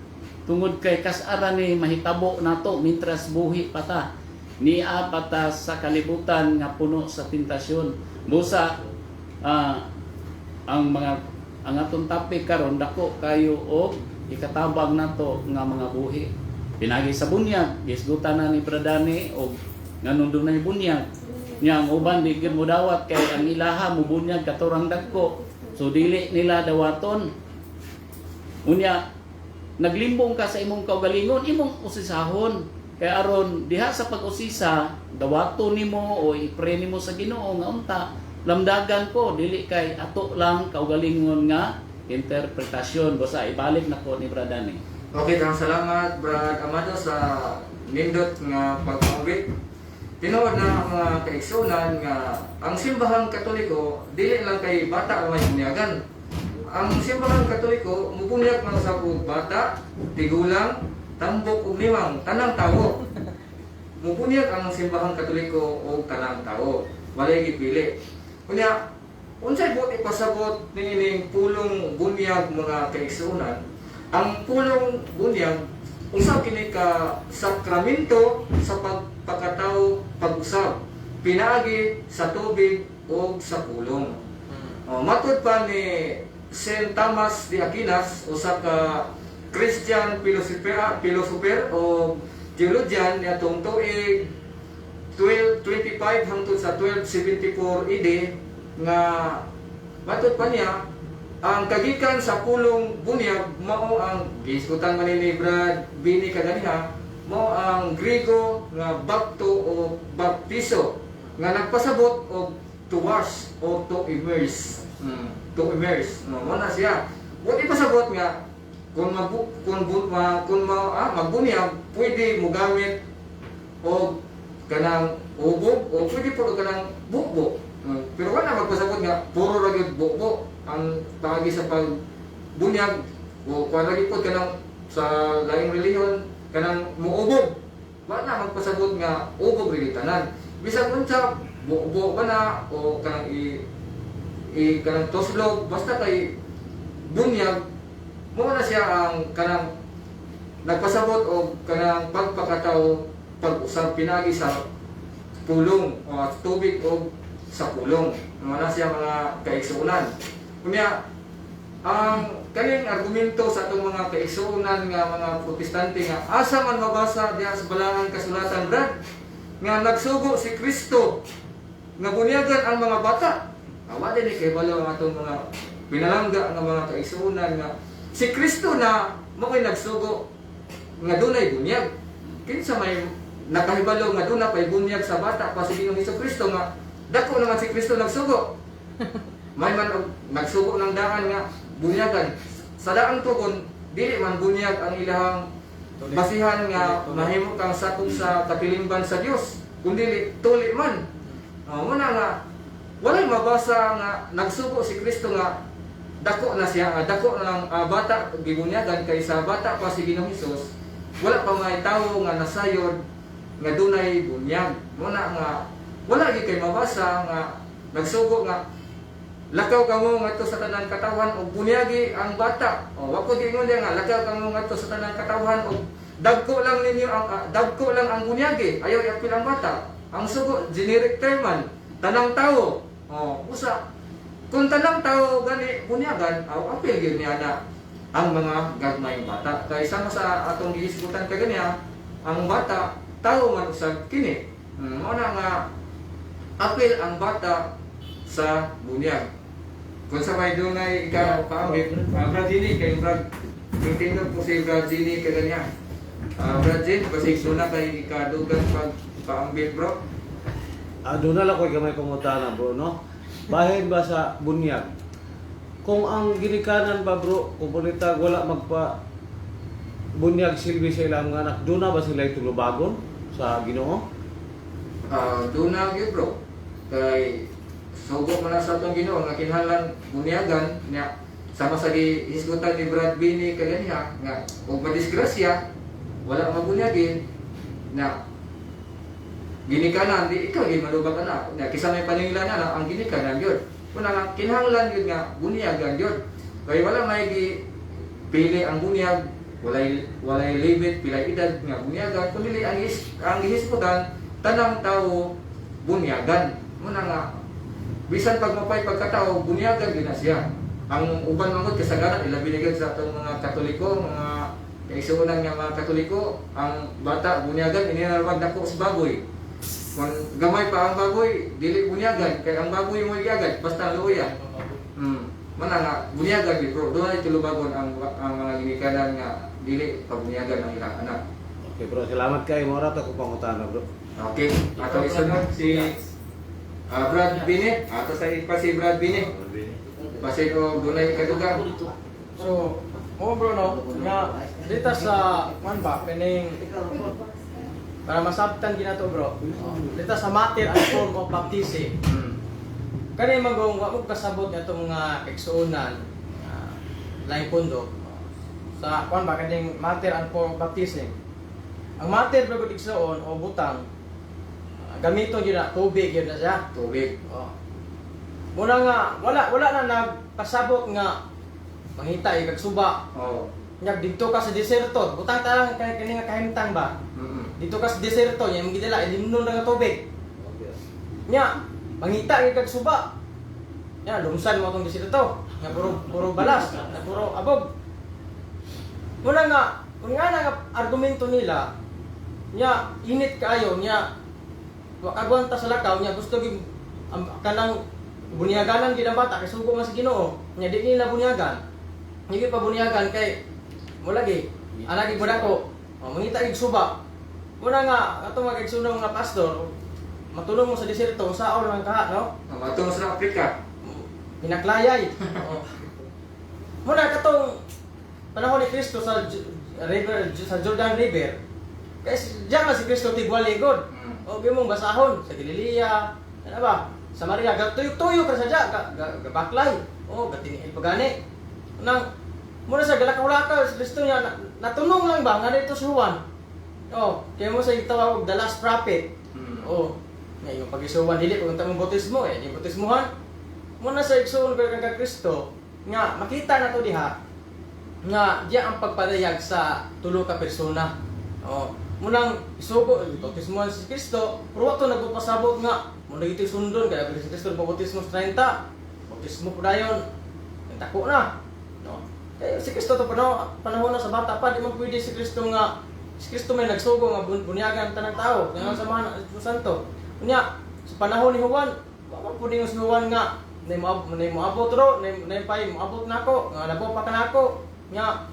tungod kay kas-ara ni mahitabo nato mintras buhi pata. Niya pata sa kalibutan nga puno sa tentasyon. Busa ang atong topic karon dako kayo og ikatabang nato nga mga buhi. Pinagi sa bunyag, gisgutan na ni Bradani og nganong dunay bunyag. Nya ang uban di gyud mo dawat kay ang ilaha mo bunyag katurang dagko. So dili nila dawaton. Unya naglimbong ka sa imong kaugalingon, imong usisahon. Kaya aron diha sa pag-usisa, dawato nimo o ipre nimo sa Ginoo nga unta, lamdagan ko dili kay ato lang kaugalingon nga interpretasyon. Basta ibalik nako ni Bradani. Okay, salamat Brad Amado sa nindot nga pag-awit. Tinuod na mga kaigsunan nga ang simbahang Katoliko dili lang kay bata ang may bunyagan. Ang simbahang Katoliko mubunyag man sa bata, tigulang, tambok ug limang tanang tawo. Mubunyag ang simbahang Katoliko og tanang tawo. Walay gipili. Kunya unsay buot ipasabot niining pulong bunyag mga kaigsunan? Ang pulong bunyag usab kini ka sakramento sa pagpakataw pag-usab pinaagi sa tubig o sa pulong. Matud pa ni Saint Thomas de Aquinas, usa ka Christian philosopher o theologian niadtong tuig 1225 hangtod sa 1274 AD nga matud pa niya ang kagikan sa pulong bunyag mao ang gisgutan man ni Brad Bini kaganiha mao ang Griego nga bapto o baptizo nga nagpasabot og to wash o to immerse. Mao na siya. Buti pasabot nga kung magbunyag pwede mo gamit og kanang ubog o pwede po kanang bukbo. Pero wala magpasabot nga puro ra gyud bukbo ang tawagi sa pagbunyag o kuan lagi po kanang sa laing relihiyon kanang muubog. Wala magpasabot nga ubog ri tanan. Bisag unsa bukbo ba na o kanang kanang toslog basta kay bunyag mo na siya ang kanang nagpasabot o kanang pagpakataw pag-usab pinagi sa pulong o tubig o sa pulong. Mo na siya mga kaigsuonan. Kunya ang kaning argumento sa atong mga kaigsuonan nga mga protestante nga asa man mabasa diha sa balangang kasulatan Brad nga nagsugo si Kristo nga bunyagan ang mga bata. Awa din kay balo ang atong mga pinalangga nga mga kaigsuonan nga si Kristo na makoy nagsugo nga dunay bunyag. Kinsa may nakahibalo nga duna pay bunyag sa bata pa si Ginoong Hesukristo nga dako naman si Kristo nagsugo. May man nagsugo ng daan nga bunyagan. Sa daang tugon dili man bunyag ang ilahang basihan nga mahimo kang sakop sa kapilimban sa Dios kundi tuli man. Muna nga walay mabasa nga nagsugo si Kristo nga dako na siya, dako na lang bata gibunyagan kay sa bata pa si Ginoong Hesus. Wala pa may tawo nga nasayod nga dunay bunyag. Muna nga wala gyud kay mabasa nga nagsugo nga lakaw kamo ngadto sa tanang katawan og bunyagi ang bata. Wa ko giingon nga lakaw kamo ngadto sa tanang katawan og dagko lang ninyo ang dagko lang ang bunyagi. Ayaw iapil ang bata. Ang sugo generic term man tanang tawo. Usa kung tanang tawo gani bunyagan, apil gyud niya na ang mga gagmayng bata. Kay sama sa atong gihisgutan kaganiya, ang bata tawo man usab kini. Mao na nga apil ang bata sa bunyag. Kung sa may dunay ikapaambit, Brad Jenny, kay Brad, tindog po si Brad Jenny kaganiya. Brad Jenny, basig suna kay ikadugan pagpaambit bro. Doon na lang ko gamay pangutana bro, no? Bahin ba sa bunyag? Kung ang ginikanan ba bro, kung punita wala magpa bunyag silbi sa ilang anak, doon na ba sila itulubagon sa Ginoo? Doon na yun bro. Kay sugo man sa atong Ginoo nga kinahanglan bunyagan niya sama sa gihisgutan ni Brad Bini kaniya nga ug madisgrasya wala mabunyagin na ginikanan di ikaw di malubag na kisa may paninglan na ang ginikanan gyud kuna nga kinahanglan gyud nga bunyagan gyud kay wala may pili ang bunyag walay limit pilay edad nga bunyagan kundi ang gihisgutan tanang tawo bunyagan muna nga bisan pag mapay pagkatao bunyagan gyud na siya. Ang uban mangod kasagaran ilabi na sa atong mga Katoliko, mga kaigsuonan nga mga Katoliko, ang bata bunyagan ininalwag nako sa baboy. Kung gamay pa ang baboy, dili bunyagan kay ang baboy mo giagad basta luya. Mana nga bunyagan gyud bro, doon ay tulubagon ang mga ginikanan nga dili pabunyagan ang ilang anak. Okay bro, salamat kay mo ra ta ko pangutana bro. Okay, ato isunod si Brad Bini, ato sa pa si Brad Bini. Pasig o dunay kadugang. So, bro no, nga dito sa man ba kining para masabtan ginato bro. Dito sa matter and form of baptism. Kani magong wa mo kasabot nga itong mga igsuonan laing pundo sa kuan ba kining matter and form of baptism. Ang matter bro igsuon o butang gamito gyud na tubig gyud na siya. Tubig. Muna nga wala na nagpasabot nga mangita kag suba. Oh. Nya dito ka sa deserto, butang ta lang kani nga kahimtang ba. Dito ka sa deserto, nya magidala ilimnon nga tubig. Nya mangita kag suba. Nya lumsan mo tong deserto, nya puro balas, nya puro abog. Muna nga nga argumento nila, nya init kaayo nya wakagwanta sa lakaw nya gusto gyud kanang bunyaganan gid ang bata kay sugo man sa Ginoo nya di nila bunyagan hindi pa bunyagan kay mo lagi anagi ko dako mangita ig suba muna nga ato mga igsunog nga pastor matulong mo sa deserto saon lang kaha no Matulong sa Afrika. pinaklayay muna katong panahon ni Kristo sa river sa Jordan River kay diyan nga si Kristo tibwali god o mong basahon sa Galilea ano ba sa Maria, gatuyok-tuyok ka sa dya, gabaklay. O, gatiniil pagani. Nang, muna sa galakaw-lakaw, sa listo niya, natunong lang ba, nga dito sa Juan. O, kaya mo sa itawag, the last prophet. O, yung pag-isuwan, dili, kung tamang bautismo, yung bautismuhan. Muna sa igsuon ko kang Kristo, nga, makita na to diha, nga, diya ang pagpadayag sa tulo ka persona. O, munang isugo, bautismuhan si Kristo, pero wato nagpapasabot nga, muna ito sundon, kaya si Kristo bautismo sa 30, bautismo po dayon, tako na. No? Kaya si Kristo to panahon na sa bata pa, di man pwede si Kristo nga, si Kristo may nagsugo nga bunyagan tanang tao, nga samahan ng Espiritu Santo. Kunya, sa panahon ni Juan, wala po din si Juan nga, na moabot ro, na pa'y moabot na ako, nga nabo pa ka na ako, nga,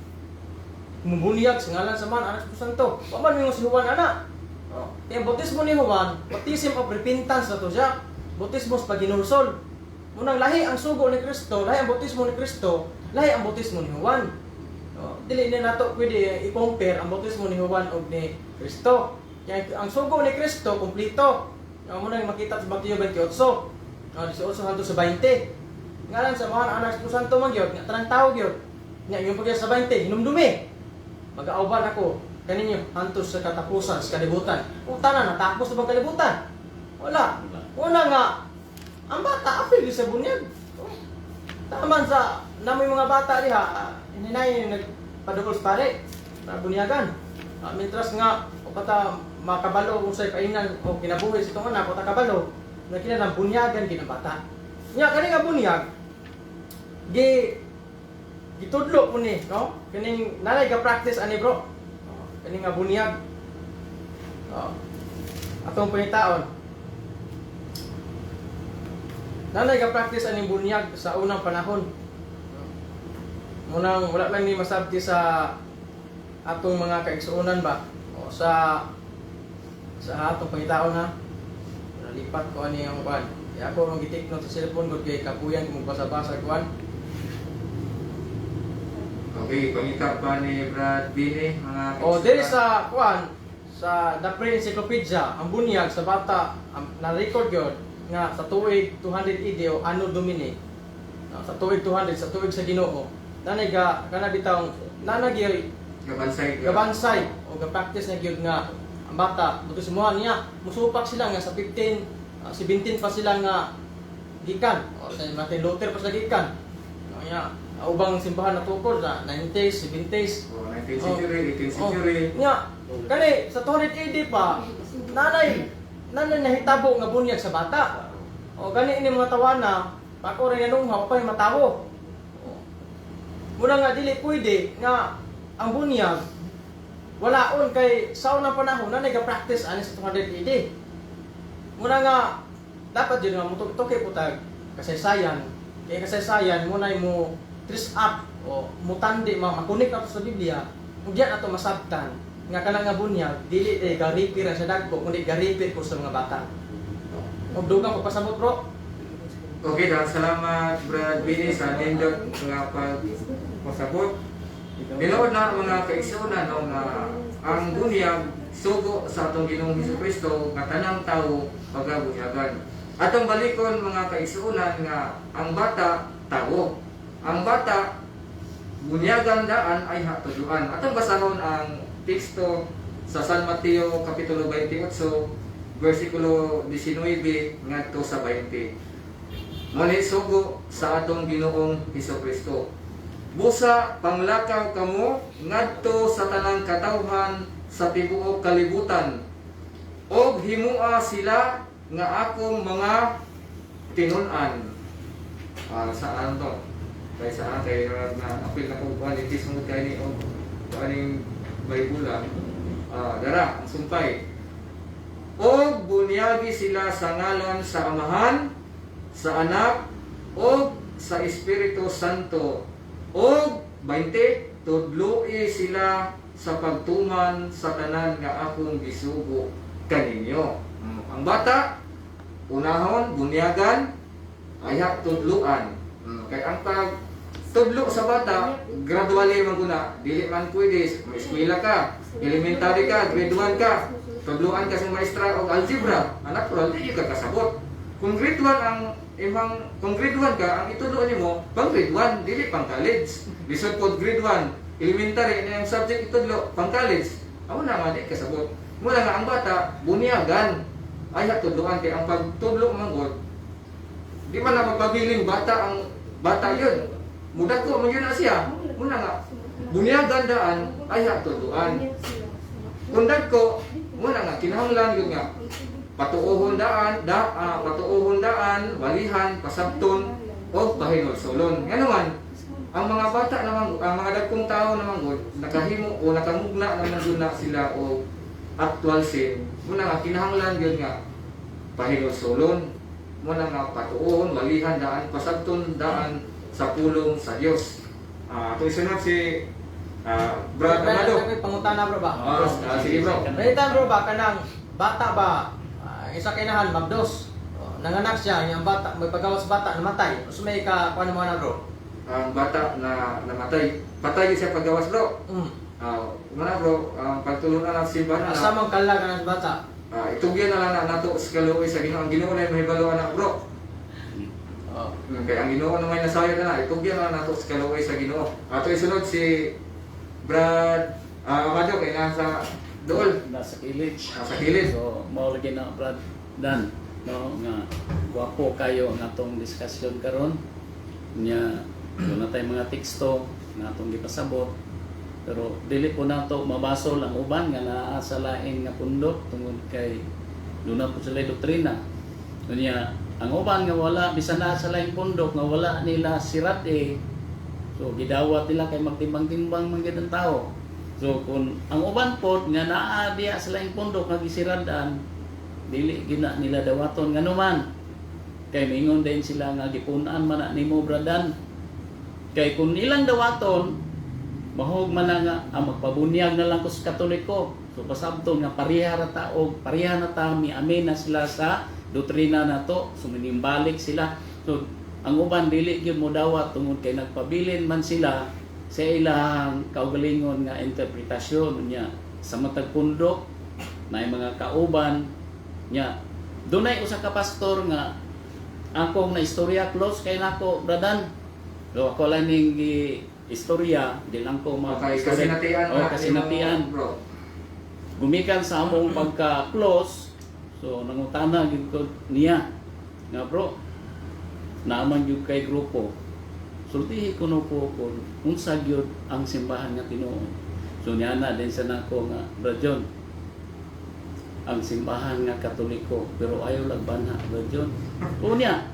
mubunyag sa ngalan sa man, anak Espiritu Santo. Paman mo si Juan, anak. Kaya bautismo ni Juan, baptism of repentance na to siya. Bautismo sa paghinulsol. Munang lahi ang sugo ni Kristo, lahi ang bautismo ni Kristo, lahi ang bautismo ni Juan. Dili na nato pwede i-compare ang bautismo ni Juan ug ni Kristo. Kaya ang sugo ni Kristo kompleto. Munang makita sa Mateo 28, 18 hangtod sa 20. Ngalan sa mga anak Espiritu Santo man gyud, nga tanang tawo gyud. Nya yung pagya sa 20, hinumdumi. Mag-auban ako kaninyo hantos sa katapusan sa kalibutan. Puta na natapos na bang kalibutan? Wala. Una nga ang bata apil sa bunyag. Taman sa namoy mga bata diha, ininay nagpadugol sa pare para bunyagan. Mintras nga o kata makabalo kung sa'y kainan o kinabuhi sa itong anak o takabalo na kinalang bunyagan kinabata. Nya kani nga bunyag gitudlo mo ni, no? Kaning nanay ka practice ani bro. Kaning nga bunyag. Atong panitaon. Nanay ka practice aning bunyag sa unang panahon. Munang wala lang ni masabti sa atong mga kaigsuonan ba o sa atong pangitaon ha. Nalipat ko ani ang kuan. Kaya ako ang gitik no sa cellphone ko kay kapuyan kung magbasa-basa kuan. Okay, pangita pa ni Brad Bini, mga Dili sa kuan sa The Pre-Encyclopedia ang bunyag sa bata na record gyud nga sa tuig 200 AD o Anno Domini sa tuig 200 sa tuig sa Ginoo. Nanay ga kana bitaw nanay gabansay o ga-practice na gyud nga ang bata buto simuha niya musupak sila nga sa 15 17 pa sila nga gikan o sa Martin Luther pa sila gikan. Nya ubang simbahan na tukol sa 90s, 70s, 19th century, 18th century. Nya kani sa 200 AD pa nanay nahitabo nga bunyag sa bata. O gani ini mga tawana ako rin nanungha pa matawo. Muna nga dili pwede nga ang bunyag walaon kay sa unang panahon na nag-practice ani sa 200 AD. Muna nga dapat yun nga mutok-toke putag kasaysayan. Kay kasaysayan muna mo trace up o mutandi makunik ato sa Biblia. Ug diyan ato masabtan nga kanang nga bunyag dili garipir sa dagko kundi garipir ko sa mga bata. Ug dugang ko pasabot bro. Okay, salamat Brad Bini sa nindot nga pasabot. Nilood na mga kaigsunan nga ang bunyag sugo sa atong Ginoong Hesukristo nga tanang tawo pagabunyagan. Atong balikon mga kaigsunan nga ang bata tawo. Ang bata bunyagan daan ay hatuduan. Atong basahon ang teksto sa San Mateo kapitulo 28 versikulo 19 ngadto sa 20. Muli sugo sa atong Ginoong Hesukristo. Busa panglakaw kamo ngadto sa tanang katawhan sa tibuok kalibutan. Og himua sila nga akong mga tinun-an. Saan to? Kay saan kay na apil na ko quality sumud kay ni og aning Bible. Dara ang sumpay. Og bunyagi sila sa ngalan sa Amahan, sa Anak, og sa Espiritu Santo. Og 20 tudloi sila sa pagtuman sa tanan nga akong gisugo kaninyo. Ang bata unahon bunyagan ay tudluan. Kay ang pag tudlo sa bata gradually man guna, dili man pwede eskwela ka, elementary ka, grade 1 ka, tudluan ka sa maestra og algebra, natural dili ka kasabot. Kung grade 1 ang imong kung grade 1 ka, ang itudlo nimo pang grade 1, dili pang college. Lisod pod grade 1, elementary na yung subject itudlo pang college. Amo na nga di kasabot. Mula nga ang bata bunyagan ay hatudloan kay ang pagtudlo manggod. Di man na magpabiling bata ang bata yun. Mudak ko man yun na siya. Muna nga bunyagan daan ay hatudloan. Kung ko muna nga kinahanglan yun nga patuohon daan, walihan, pasabton, o pahinulsulon. Nga naman, ang mga bata naman, ang mga dagkong tao naman gud nakahimo o nakamugna naman gud na sila o actual sin. Muna nga kinahanglan yun nga pahinulsulon, muna nga patuohon, walihan daan, pasabton daan sa pulong sa Dios. Ito isunod si Brad Amado. Pangutana bro ba? Sige bro. Palitan bro ba kanang bata ba? Isa kinahan magdos. Nanganak siya, yung bata, may paggawas bata namatay. So may ka paano mo na bro? Ang bata na namatay, patay siya paggawas bro. Muna bro, ang pagtulungan ng simbahan na asa mong kalagan ng bata? itugyan na lang na nato sa kaluoy sa Ginoo. Ang Ginoo na yung mahibalo anak bro. Kaya ang Ginoo na may nasayo na itugyan na lang nato sa kaluoy sa Ginoo. Ato isunod si Brad Amado kay nasa dool. Nasa kilid. Nasa kilid. So, mao lagi na Brad Dan, no, nga gwapo kayo nga atong diskusyon karon. Nya doon na tay mga teksto nga atong gipasabot. Pero dili po nato mabasol ang uban nga naa sa lain nga pundok tungod kay doon na po sila doktrina. Nya ang uban nga wala bisan na sa lain pundok nga wala nila sirat so gidawat nila kay magtimbang-timbang man gyud ang tao. So kung ang uban pod nga naa diya sa laing pundok nga gisiradan, dili gina nila dawaton nganuman. Kay mingon din sila nga gipunan man na nimo bradan. Kay kung ilang dawaton, mahog man na nga magpabunyag na lang ko sa Katoliko. So pasabton nga pareha ra ta og pareha na ta amen na sila sa doktrina nato, so minimbalik sila. So ang uban dili gyud mo dawat tungod kay nagpabilin man sila sa ilang kaugalingon nga interpretasyon niya sa matag pundok na mga kauban niya. Dunay usa ka pastor nga akong na istorya close kay nako bradan So ako lang ning istorya, di lang ko Okay, kasinatian na kasinatian. bro. Gumikan sa among pagka-close, so nangutana gyud ko niya nga bro, naaman gyud kay grupo. Sultihi ko no po kung unsa gyud ang simbahan nga Tinoo. So niya na din sa nako nga Brad John, ang simbahan nga Katoliko pero ayaw lang banha Brad John. Unya,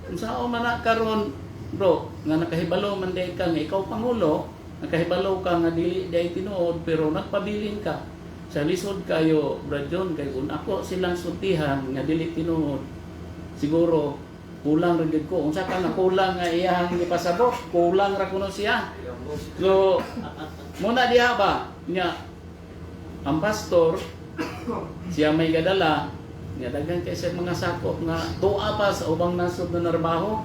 unsa man na karon bro, nga nakahibalo man day ka nga ikaw pangulo, nakahibalo ka nga dili day tinuod pero nagpabilin ka. Sa lisod kayo, Brad John, kay kung ako silang sultihan nga dili tinuod, siguro kulang rin gid ko. Unsa ka nga kulang nga iyang ipasabot, kulang ra kuno siya. So, muna diha ba nya ang pastor siya may gadala nga daghan kay sa mga sakop nga tuwa pa sa ubang nasod na narbaho.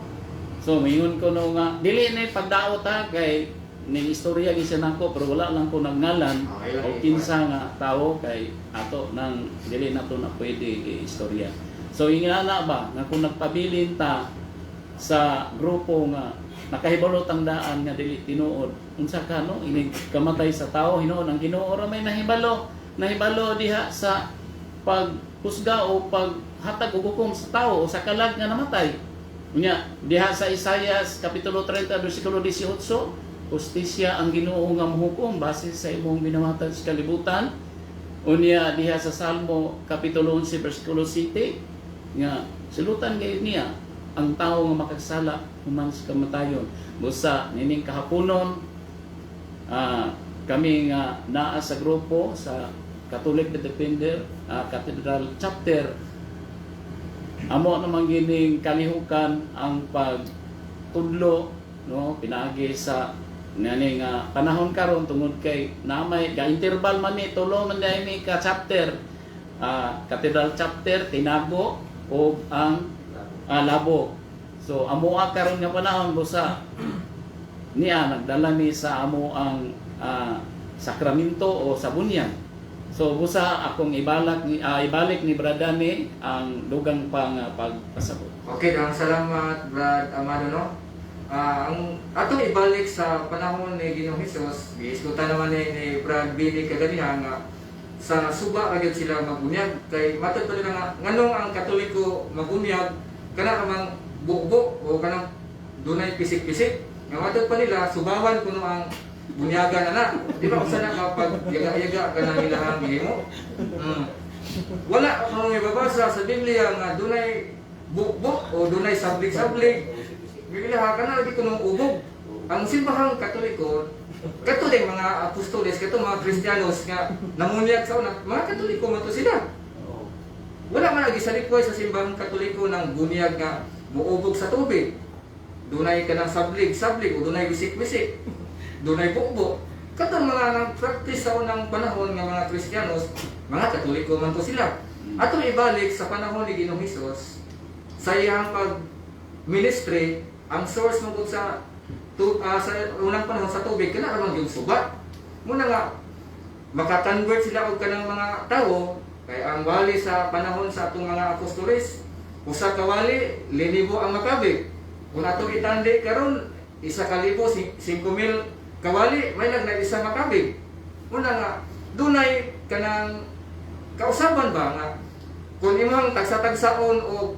So mingon ko no nga dili na pagdaot ha kay ning istorya gisa nako pero wala lang ko nagngalan o kinsa nga tawo kay ato nang dili nato na pwede istorya. So ingana ba nga kung nagpabilin ta sa grupo nga nakahibalo tang daan nga dili tinuod unsa ka no ini kamatay sa tawo hinuon ang Ginoo ra may nahibalo diha sa paghusga o paghatag og hukom sa tawo o sa kalag nga namatay. Unya diha sa Isaias kapitulo 30 bersikulo 18, justisya ang Ginoo nga mohukom base sa imong binamatag sa kalibutan. Unya diha sa Salmo kapitulo 11 bersikulo 7 nga silutan gayud niya ang tawo nga makasala human sa kamatayon. Busa nining kahaponon kami nga naa sa grupo sa Catholic Defender Cathedral Chapter. Amo naman gining kalihukan ang pagtudlo no pinaagi sa nani nga panahon karon tungod kay namay ga interval man ni tulo man dai mi ka chapter Cathedral Chapter tinago o ang labo. So amo karon nga panahon busa niya nagdala ni sa amo ang sakramento o sa bunyag. So busa akong ibalik ni Brad Danny ang dugang pang pagpasabot. Okay, salamat Brad Amado no. Ang atong ibalik sa panahon ni Ginoong Hesus, giiskutan naman ni Brad Billy kaganihan nga sa suba agad sila magunyag kay matod pa nila nga nganong ang Katoliko magunyag kana namang bukbo o kanang dunay pisik-pisik. Nga matod pa nila subawan kuno ang bunyagan na. Di ba usa na kapag yaga-yaga ka na ilahang gihimo? Wala akong ibabasa sa Biblia nga dunay bukbok o dunay sablig-sablig. Bilaha ka na lagi kunong ubog. Ang simbahang Katoliko, katuling mga apostoles, kato mga Kristiyanos nga namunyag sa una, mga Katoliko man to sila. Wala man lagi sa likoy sa simbahang Katoliko ng bunyag nga muubog sa tubig. Dunay ka ng sablig-sablig o dunay bisik-bisik. Dunay bukbo. Katong mga nag-practice sa unang panahon ng mga Kristiyanos, mga Katoliko man to sila. Atong ibalik sa panahon ni Ginoong Hesus, sa iyang pag-ministry, ang source mo sa unang panahon sa tubig, kana ramang yung suba. Muna nga, makakonvert sila og kanang mga tao, kay ang wali sa panahon sa atong mga apostoles, usa ka wali, 1,000 ang makabig. Kung atong itandi karon 1,000, 5,000 kawali, may isa makabig. Una nga, dunay kanang kausaban ba nga kung imong tagsa-tagsaon o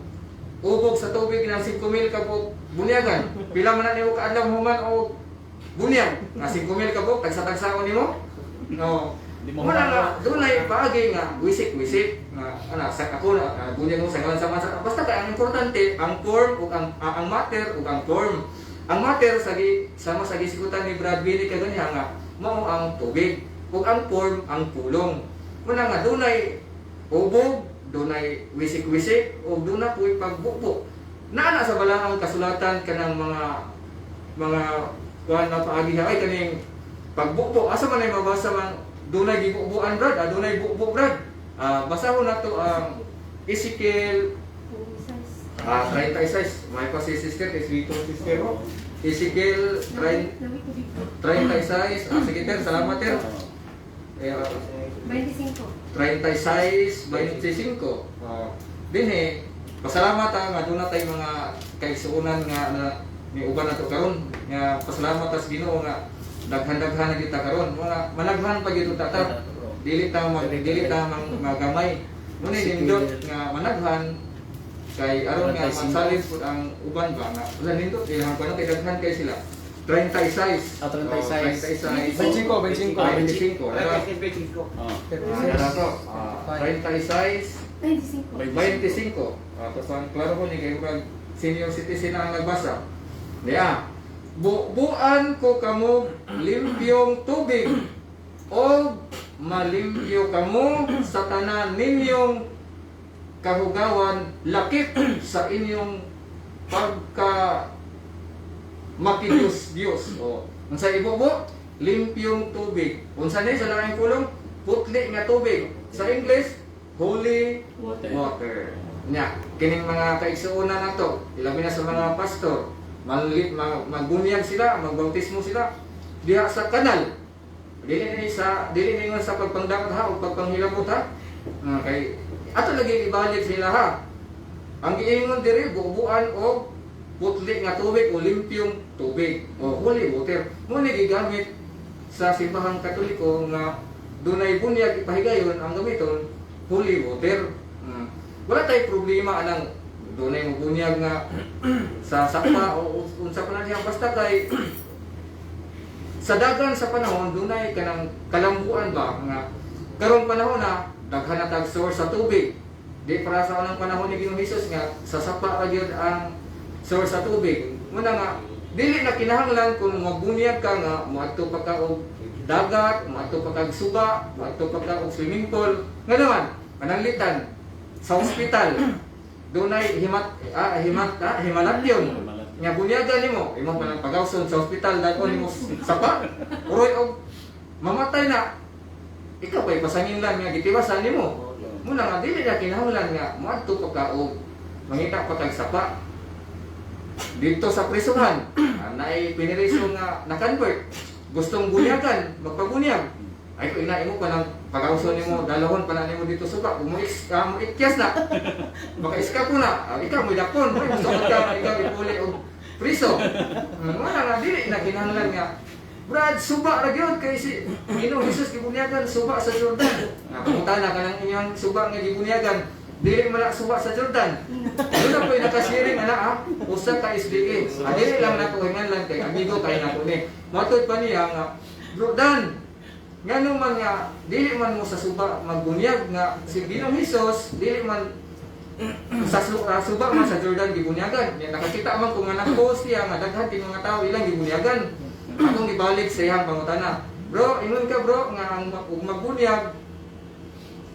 ubog sa tubig ng 5,000 ka bunyagan, pila man na nimo kaadlaw human o bunyag nga 5,000 ka tagsa-tagsaon nimo? No. Una nga, dunay paagi nga wisik-wisik nga sa ako na bunyag mo sa ngalan sa masa. Basta kay ang importante ang form ug ang matter ug ang form. Ang matter sama sa gisikutan ni Brad Billy kaganihan nga mao ang tubig ug ang form ang pulong. Muna nga dunay ubog, dunay wisik-wisik ug dunay puy pagbukbok. Naa sa balahang kasulatan kanang mga kuan na paagi ay kaning pagbukbok. Asa man ay mabasa man dunay gibukbuan Brad, dunay bukbok Brad. Basahon nato ang Ezekiel 36, may pa si sister, Eswito sister mo. Ezekiel 36, sige ter, salamat ter. 36, 25. Dinhi, pasalamat nga doon na tayo mga kaigsuunan nga na ni uban nato karon nga pasalamat tas Ginoo nga daghan-daghan na kita karon mga managhan pa gyud tata dili ta magamay muna nindot nga managhan kay aron nga masalin pud ang uban ba nga wala nindot ilang kuno kay daghan kay sila 36 36. 25. 25 Oh. 36 25 tapos ang klaro ko ni kayo kag senior citizen ang nagbasa niya buuan ko kamo limpyong tubig o malimpyo kamo sa tanan ninyong kahugawan lakip sa inyong pagka makidiyos o unsa ibubo limpyong tubig unsa ni sa laing pulong putli nga tubig sa English holy water nya kining mga kaigsuonan nato ilabi na sa mga pastor magbunyag sila magbautismo sila diha sa kanal dili ni sa pagpangdapat ha o pagpanghilabot ha kay ato lagi ibalik sila ha ang giingon diri buuan og putli nga tubig o limpyong tubig o holy water mo ni gigamit sa simbahang Katoliko nga dunay bunyag ipahigayon ang gamiton holy water. Wala tay problema anang dunay mo bunyag nga sa sakpa o unsa pa na diha basta kay sa dagan sa panahon dunay kanang kalambuan ba nga karong panahon na daghan na tag source sa tubig di para sa unang panahon ni Ginoong Hesus nga sa sakpa ra gyud ang source sa tubig muna nga dili na kinahanglan kung magbunyag ka nga moadto pa ka og dagat moadto pa kag suba moadto pa ka og swimming pool nga naman pananglitan sa ospital dunay himalatyon nga bunyagan nimo imo pa lang pagawson sa ospital dalon nimo sapa uroy og mamatay na ikaw pa'y pasangin lang nga gitiwasan nimo muna nga dili na kinahanglan nga moadto pa ka og mangita pa kag sapa dito sa prisuhan naay piniriso nga na-convert gustong bunyagan magpabunyag ay ko ina imo pa ng pagawson nimo dalahon pa na nimo dito suba mo ikyas na maka-iska ko na ikaw mo dakon mo gusto ka ikaw ipuli og priso wala nga dili na kinahanglan nga Brad suba ra gyud kay si Ginoong Hesus gibunyagan suba sa Jordan nga pangutana ka ng inyong suba nga gibunyagan dili man suba sa Jordan doon na po'y nakasiring ana usa ka SDA dili lang nato hinganlan kay amigo kay nato ni matod pa niya nga Bro Dan ngano man nga dili man mo sa suba magbunyag nga si Ginoong Hesus dili man sa suba man sa Jordan gibunyagan nakakita man kung nga nag-post siya nga daghan ti mga tawo ilang gibunyagan akong gibalik sa iyang pangutana bro ingon ka bro nga ang magbunyag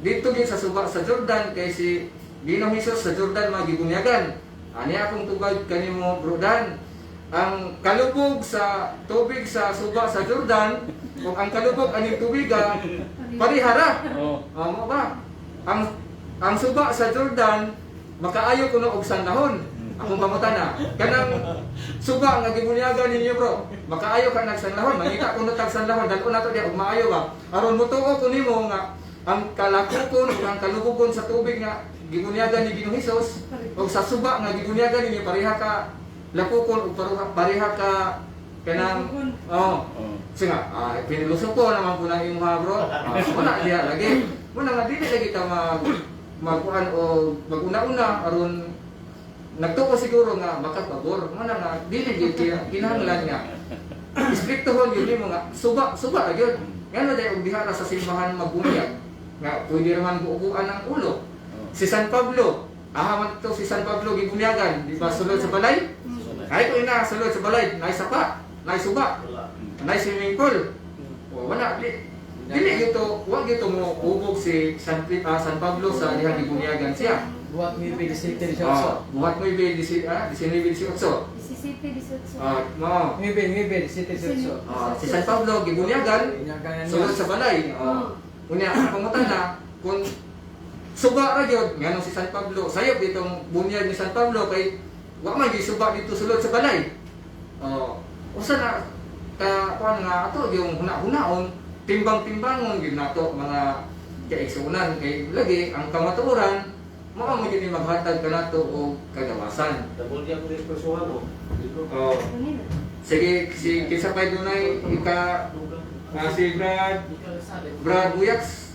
dito gid sa suba sa Jordan kay si Ginoong Hesus sa Jordan magibunyagan ani akong tubag kanimo Bro Dan ang kalubog sa tubig sa suba sa Jordan kung ang kalubog aning tubiga parihara mo ba ang suba sa Jordan makaayo kuno og sandahon akong pangutana kanang suba nga gibunyagan ninyo bro makaayo ka nagsanlahon mangita kuno tag sanlahon dalon nato diha og maayo ba aron motuo ko nimo nga ang kalakupon ug ang kalubugon sa tubig nga gibunyagan ni Ginoong Hesus o sa suba nga gibunyagan ninyo pareha ka lakupon ug pareha ka kanang singa pinilusok ko naman po na imong bro wala diha lagi muna nga dili lagi ta magkuan o maguna-una aron nagtuo siguro nga makapabor muna nga dili gyud kinahanglan nga istriktohon gyud nimo nga suba ra gyud ngano day og diha sa simbahan magbunyag nga pwede naman buubuan ng ulo si San Pablo man to si San Pablo gibunyagan di ba sulod sa balay ay ko ina sulod sa balay nay sapa nay suba nay swimming pool wala dili gito wag gito mo ubog si San Pablo sa dihang gibunyagan siya Buhat mo ibig 18. buhat mo ibig 18. Si San Pablo gibunyagan sulod sa balay unya ang pangutana kung suba ra gyud nganong si San Pablo sayop ditong bunyag ni San Pablo kay wa man gyud suba dito sulod sa balay usa na ka kuan nga ato yung huna-hunaon timbang-timbangon gyud nato mga kaigsuonan kay lagi ang kamatuoran mao mo gini maghatag kanato og kagawasan. Double niya ko rin persuhan mo. Oh, sige si kisa pay dunay si Brad Buyaks.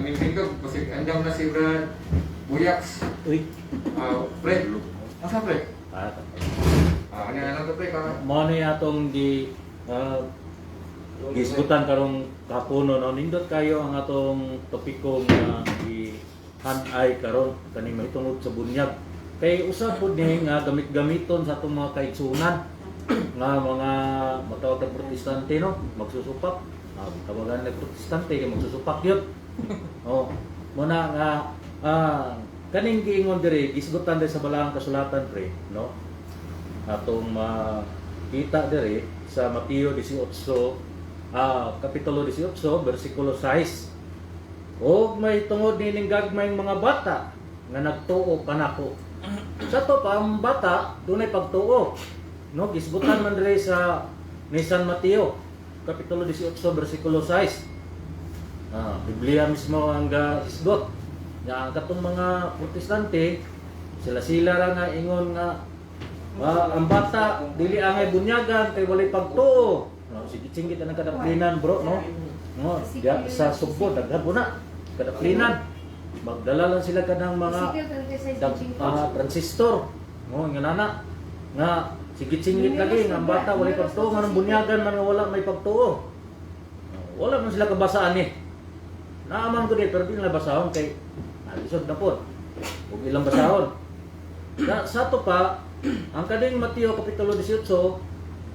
Mingkindog kasi andam na si Brad Buyaks. Uy. Pre. Asa pre? Ano to pre ka? Mao ni atong gisgutan karong kapuno no, nindot kayo ang atong topiko nga i-hand-eye karon kani mahitungod sa bunyag. Kay usab pud ni nga gamit-gamiton sa atong mga kaigsunan nga mga matawag na protestante no, magsusupak. Tawagan na protestante kay magsusupak yun. Oh, muna nga kaning giingon diri gisgutan diri sa balahang kasulatan pre no. Atong makita diri sa Mateo 18 kapitulo 18 bersikulo 6. Og may tungod nining gagmayng mga bata nga nagtuo kanako. Sa to pa ang bata dunay pagtuo. No, gisgutan man diri sa ni San Mateo kapitulo 18 bersikulo 6. Biblia mismo ang gisgot. Nga ang katong mga protestante sila ra nga ingon nga ang bata dili angay bunyagan kay walay pagtuo. No, sige singgit ang kadaplinan bro no. No, sa Sugbo daghan po na kadaplinan. Magdala lang sila kanang mga transistor. No, nga nana nga sigit-singit lagi nga ang bata walay pagtuo nga bunyagan man wala may pagtuo. Wala man sila kabasaan ni. Naaman ko di pero di na basahon kay alisod na po. Ug ilang basahon. Sa to pa ang kading Mateo kapitulo 18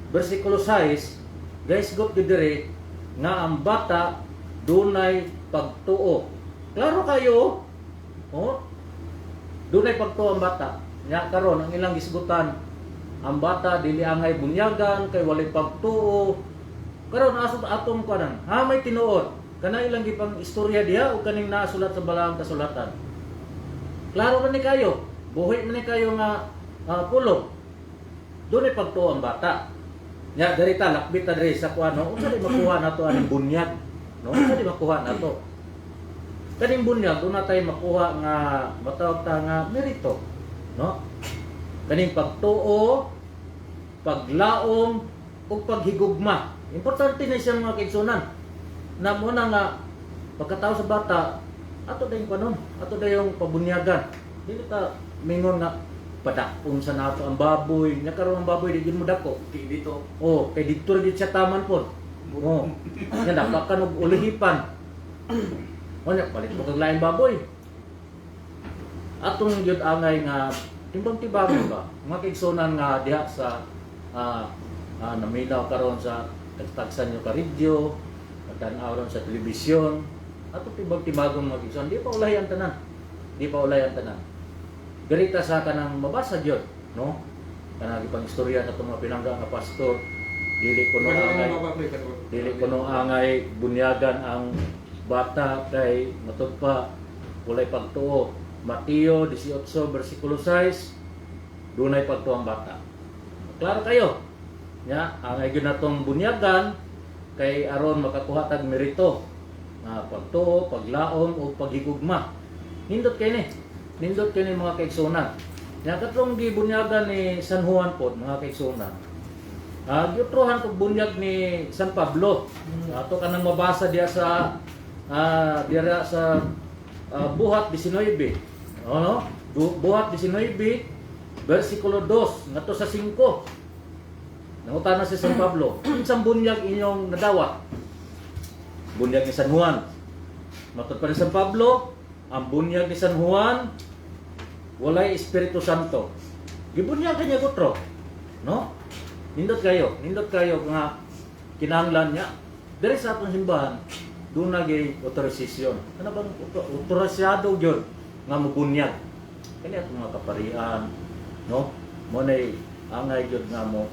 bersikulo 6 guys got diri nga ang bata dunay pagtuo. Klaro kayo? Oh. Dunay pagtuo ang bata. Nya karon ang ilang gisgutan ang bata dili angay bunyagan kay walay pagtuo. Karon asod atong kanan, ha may tinuod. Kana ilang gipang istorya diha o kaning nasulat sa balahang kasulatan. Klaro man ni kayo. Buhi man ni kayo nga pulong. Dunay pagtuo ang bata. Nya diri ta lakbit ta diri sa kuano, unsa di makuha nato aning bunyag, no? Unsa di makuha nato? Kaning bunyag una tay makuha nga matawag ta nga merito, no? Kaning pagtuo, paglaom ug paghigugma. Importante na siya mga kaigsunan. Na muna nga pagkatao sa bata ato dayon kanon, ato dayong pabunyagan. Dili ta mingon nga padakpon sa nato ang baboy, nya karon ang baboy di mo dako Dito. oh kay dito rin siya taman po oh nya dapat ka og ulihipan oh nya palit mo kag lain baboy atong gyud angay nga timbang-timbang ba mga kaigsunan nga diha sa naminaw karon sa tagtagsan nyo ka radio tan-aw ron sa telebisyon atong timbang-timbang mga kaigsunan di pa ulay ang tanan garita sa kanang mabasa jud no kanang ipang istorya sa mga pinangga nga pastor dili kuno angay bunyagan ang bata kay matud pa walay pagtuo. Mateo 18 bersikulo 6 dunay pagtuo ang bata. Klaro kayo nya angay gyud natong bunyagan kay aron makakuha tag merito nga pagtuo, paglaom o paghigugma. Nindot kini mga kaigsunan. Nya katlong gibunyagan ni San Juan po mga kaigsunan. Giutrohan og bunyag ni San Pablo. Ato kanang mabasa diya sa Buhat 19. No? Buhat 19 bersikulo 2 ngadto sa 5. Nangutana si San Pablo, unsang bunyag inyong nadawat? Bunyag ni San Juan. Matud pa ni San Pablo, ang bunyag ni San Juan walay Espiritu Santo. Gibunyag kanya gutro. No? Nindot kayo nga kinahanglan niya. Diri sa atong simbahan, doon nagay authorization. Ano bang autorisado yun nga mabunyag? Kani atong mga kaparian, no? Mo nay angay yun nga mo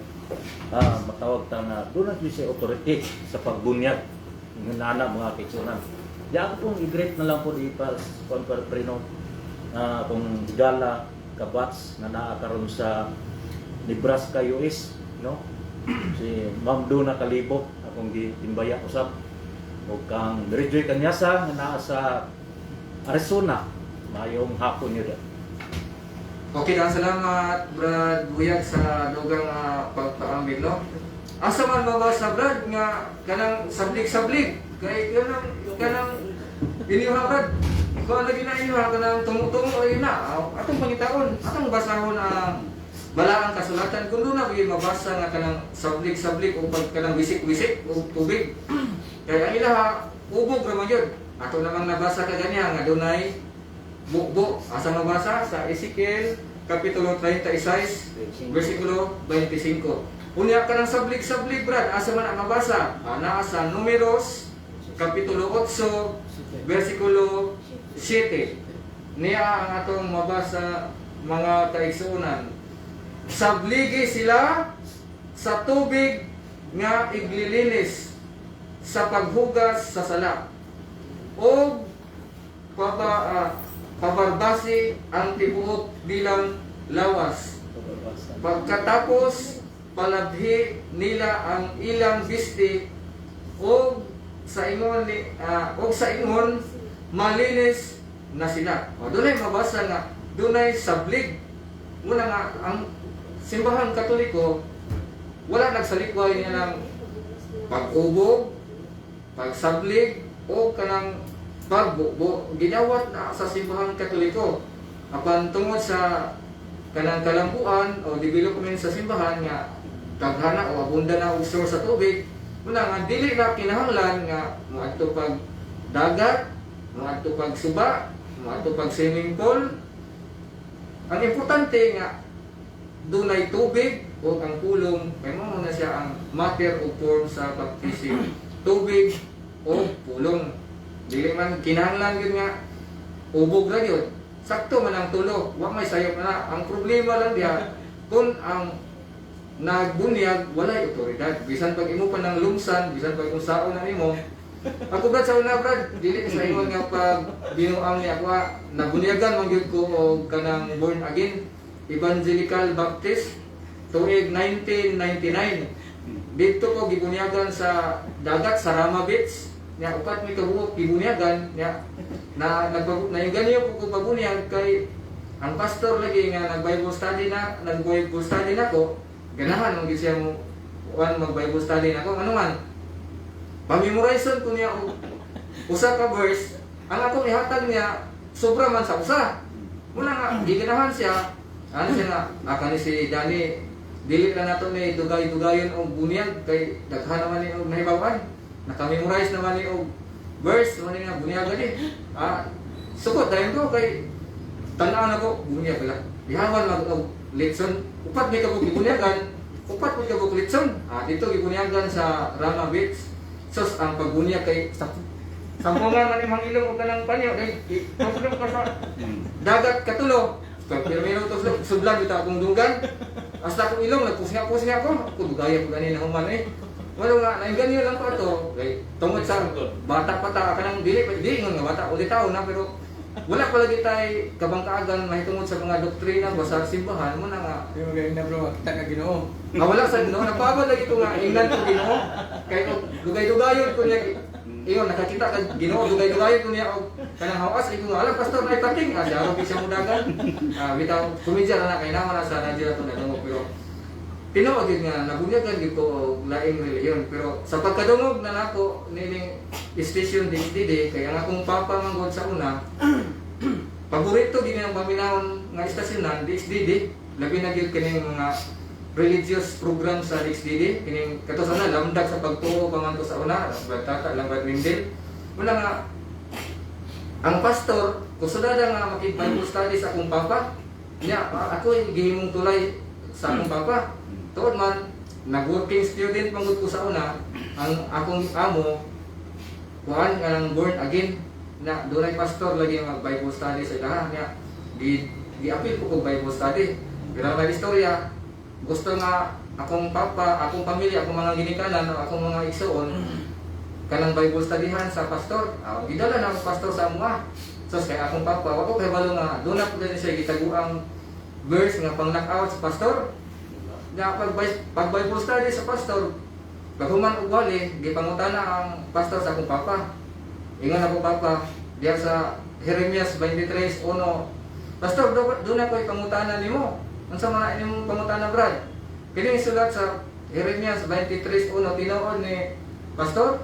matawag ta nga doon nagay siya authority sa pagbunyag ng nana mga kaigsunan. Di ako pong i-greet na lang po di pa Prino kung Gala Kabats na naakaroon sa Nebraska, US, no? Si Ma'am Duna Kalibo akong gitimbaya usap o kang Rejoy Kanyasa na naa sa Arizona, Mayong hapon yun. Okay lang, salamat Brad Buyag sa dugang pagpaambil, no? Asa man mabasa Brad nga kanang sablig-sablig kay kanang iniha Brad. Kung lagi na iniha kanang tungo-tungo lagi na. Atong pangitaon, atong basahon ang balaang kasulatan kun doon na gyud mabasa nga kanang sablig-sablig o pag kanang wisik-wisik o tubig. Kaya ang ilaha ubog ra man yun. Ato namang nabasa kaganya nga dunay bukbo. Asa mabasa sa Ezekiel kapitulo 36 versikulo 25. Unya ka ng sablig-sablig Brad, asa man ang mabasa? Naa sa Numeros kapitulo 8 versikulo 7. Niya ang atong mabasa mga kaigsuonan. Sabligi sila sa tubig nga iglilinis sa paghugas sa sala. O pabarbasi ang tibuok bilang lawas. Pagkatapos palabhi nila ang ilang bisti o sa ingon malinis na sila. O dunay mabasa nga dunay sablig. Muna nga ang simbahan Katoliko wala nagsalikway niya ng pag-ubog, pagsablig o kanang pagbubo. Ginawat na sa simbahan Katoliko. Apan tungod sa kanang kalampuan o development sa simbahan nga daghana o abunda na og source sa tubig, muna nga dili na kinahanglan nga moadto pag dagat, moadto pag suba, moadto pag swimming pool. Ang importante nga dunay tubig o ang pulong kay mao na siya ang matter o form sa baptism. Tubig o pulong. Dili man kinahanglan gyud nga ubog ra gyud. Sakto man ang tulo, wa may sayop na. Ang problema lang diha kung ang nagbunyag walay otoridad. Bisan pag imo pa ng lumsan, bisan pag kung saon na nimo. Ako Brad sa una Brad, dili sa ingon nga pag binuang ni ako nabunyagan man gyud ko og kanang born again Evangelical Baptist tuig 1999. Dito ko gibunyagan sa dagat sa Rama Beach. Nya upat mi kabuok gibunyagan nya na yung ganyo ko pabunyag kay ang pastor lagi nga nag-Bible study na ko. Ganahan ang siya mo mag-Bible study na ko. Ano man? Pamemorize ko niya usa ka verse. Ang akong ihatag niya sobra man sa usa. Muna nga giganahan siya. Ano siya nga aka ni si Danny dili na nato ni dugay-dugayon og bunyag kay daghan naman ni og nahibawan. Naka-memorize naman ni og verse man nga bunyagan ni. Sukot dayon ko kay tan-aw na ko bunyag lang. Ihawan mag og litson. Upat may kabog gibunyagan, upat may kabog litson. Dito gibunyagan sa Rama Beach. Sus ang pagbunyag kay sampungan man imong ilong og kanang panyo kay problem ka sa dagat katulo. Pag pirmiro to sublan bitaw akong dunggan. Hasta akong ilong nagpusya-pusya ako. Ako dugaya ko ganina human Wala nga, nainganyo lang ko ito. Kay tungod sa bata pa ta kanang dili ingon nga bata uli taon na pero wala pa lagi tay kabangkaagan mahitungod sa mga doktrina basta simbahan mo na nga. Yung magaling na bro, kita ka Ginoo. Wala sa Ginoo, napabad lagi ko nga ingnan ko Ginoo. Kay dugay-dugayon ko niya iyon nakakita ka Ginoo dugay-dugayon ko niya og kanang hawas ko nga alam pastor na ipating daro bisang mudagan. Bitaw kumidya na kay naman sa radyo to na pero tinuod yun nga, nabunyagan yun ko og laing reliyon. Pero sa pagkadungog na nako nining station DXDD, kaya ang akong papa manggod sa una, paborito din ang paminahon nga istasyonan, DXDD. Labi na yun kining mga religious program sa DXDD. Kining kato sana, lamdag sa pagtuo pamanto sa una, Tata, Lambat Mindel. Wala nga, ang pastor, kusudada nga makipag-Bible study sa akong papa, niya, ako yung gihimong tulay sa akong papa. Tuod man, nag-working student manggod ko sa una, ang akong amo, kuhaan nga ng born again, na doon ay pastor lagi mag-Bible study sa ilahan niya. Di-appeal ko Bible study. Pero may istorya, gusto nga akong papa, akong pamilya, akong mga ginikanan, akong mga igsoon, kanang Bible studyhan sa pastor. Gidala na akong pastor sa mga. So, kaya akong papa, wako kay balo nga, doon na po din siya gitaguang verse nga pang-knockout sa pastor. Na pag Bible study sa pastor, baguman og wali, gipangutana ang pastor sa akong papa. Ingon ako papa, diya sa Jeremias 23:1. Pastor, doon ako ipangutanan nimo. Unsa man imong pangutana, brad? Kini sulat sa Jeremias 23:1 tinuod ni Pastor.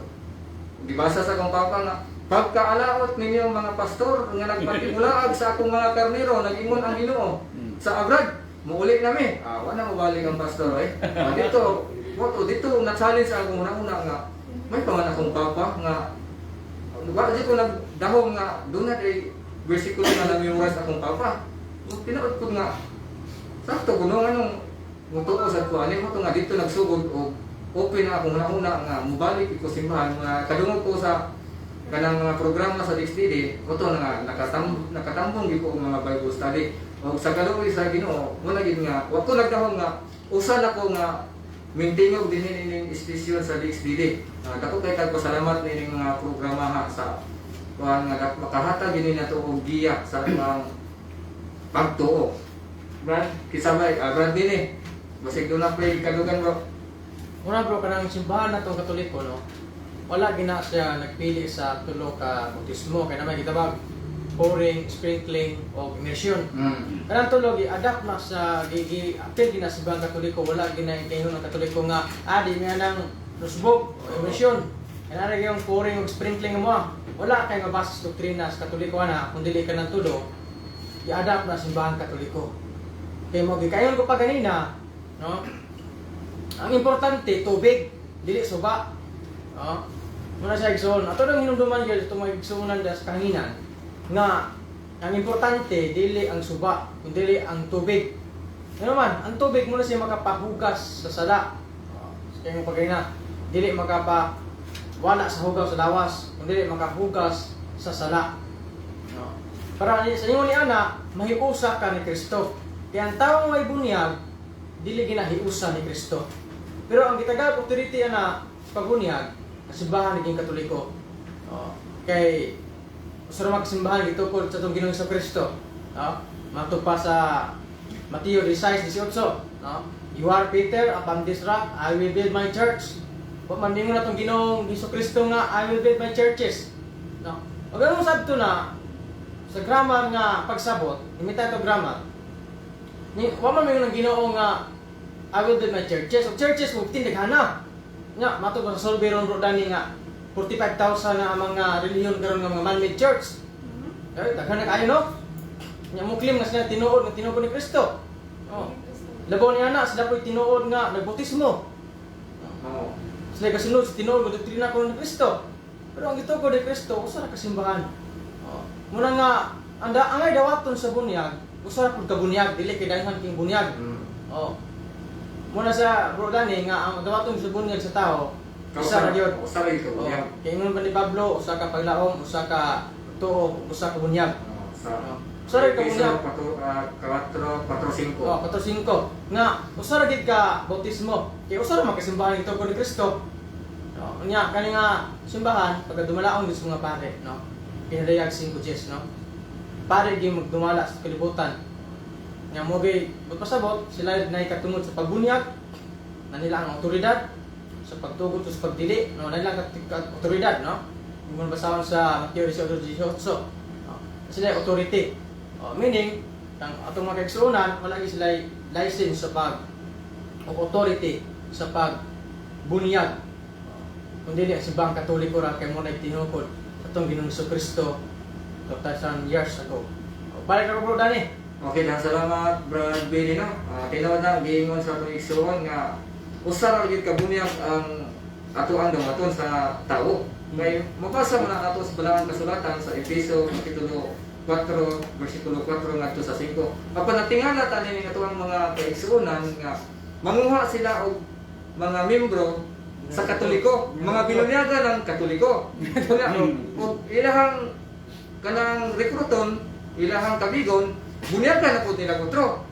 Gibasa sa akong papa nga pagkaalaot ninyo mga pastor nga nagpatibulaag sa akong mga karnero, nag-ingon ang Ginoo sa abroad, muuli nami. Wala mo balik ang pastor eh. Dito na-challenge akong una nga may pangan akong papa nga wala dito nagdahom nga doon na ay bersikulo na namimuras akong papa. Tinood ko nga sakto kuno anong mutuo sa kuan mo to nga dito nagsugod og open na akong una nga mubalik ko simbahan nga kadungog ko sa kanang mga programa sa DXDD, oto nga nakatambong gyud ko mga Bible study. Og sa kaluoy sa Ginoo, mo na gid nga wa ko nagdahom nga usa na ko nga mintingog dinhi ning istasyon sa DXDD. Dako kay kagpasalamat nining mga programa ha sa kuan nga makahatag gini nato og giya sa mga pagtuo. Brad, kisabay, Brad din eh. Basig doon na pa'y kadugan bro. Muna bro, kanang simbahan na itong Katoliko, no? Wala gina siya nagpili sa tulo ka bautismo. Kaya naman kita ba, pouring, sprinkling, o immersion. Kanang tulo, i-adapt na sa apil gina sa ibang Katoliko. Wala gina kayo ng Katoliko nga, di nga ng rusbog, o immersion. Kaya na yung pouring o sprinkling mo. Wala kayo nga basis doktrina sa Katoliko na, kung dili ka ng tulo, i-adapt na sa simbahan Katoliko. Kaya mo, kayon ko pa ganina, no? Ang importante, tubig, dili suba. No? Muna sa igsoon. Ato nang hinumduman gyud itong mga igsoonan sa kahanginan nga ang importante dili ang suba, kundi dili ang tubig. Ano man, ang tubig muna siya makapahugas sa sala. Kaya yung pagkaina, dili wala sa hugaw sa lawas, kundi dili makahugas sa sala. No? Para sa inyo ni ana, mahiusa ka ni Kristo. Kaya ang taong may bunyag, dili ginahiusa ni Kristo. Pero ang gitagad authority na pagbunyag, kasimbahan naging Katoliko. Kay usara magsimbahan dito ko sa itong Ginoong Kristo. Mato pa sa Mateo 16:18. You are Peter, upon this rock I will build my church. Pamandingon na itong Ginoong Kristo nga, I will build my churches. Pag anong sabto na sa grammar nga pagsabot, imita ito grammar. Waman may ng Ginoo nga I will build my churches. O churches mo tindaghana. Nga, mato ko sa Solveron Rodani nga 45,000 na mga reliyon karon nga mga man-made church. Daghan na kayo no? Nya mo claim nga sila tinuod ni Kristo. Labaw niya na sila po'y tinuod nga nagbautismo. Sila kasunod sa tinuod nga doktrina ko ni Kristo. Pero ang gitugo ni Kristo usa ra kasimbahan. Muna nga angay dawaton sa bunyag, usa ra pud ka bunyag dili kay daghan king bunyag. Muna sa bro Dani nga ang dawaton sa bunyag sa tao, usa ra gyud. Usa ra ito. Kay ingon pa ni Pablo, usa ka paglaom, usa ka tuo, usa ka bunyag. Usa ra ka bunyag. 4-5. 4-5. Nga usa ra gid ka bautismo. Kay usa ra makasimbahan ito ko ni Kristo. Nya kani nga simbahan pagka dumalaon gid sa mga pare, no. Pinadayag 5 Gs, no. Pare gyud magdumala sa kalibutan. Nga mo gay magpasabot sila na ikatungod sa pagbunyag na nila ang otoridad sa pagtugot sa pagdili no na nila otoridad no mo basahon sa Mateo 18:18 sila authority meaning ang atong mga kaigsuonan wala gi sila license sa pag o authority sa pagbunyag kundi ang simbahang Katoliko ra kay mo na tinukod atong Ginoong Kristo 2,000 years ago balik ako bro Dani. Okay, salamat Brad Billy no. Tinawad na giingon sa atong igsoon nga usa ra gyud kabunyag ang ato ang dumaton sa tao. Kay mabasa man nato sa balahang kasulatan sa Efeso kapitulo 4 bersikulo 4 ngadto sa 5. Apan natingala ta ni ato ang mga kaigsuonan nga manguha sila og mga membro sa Katoliko, mga binunyagan ng Katoliko. Og ilahang kanang rekruton, ilahang kabigon bunyagan na po nila kutro.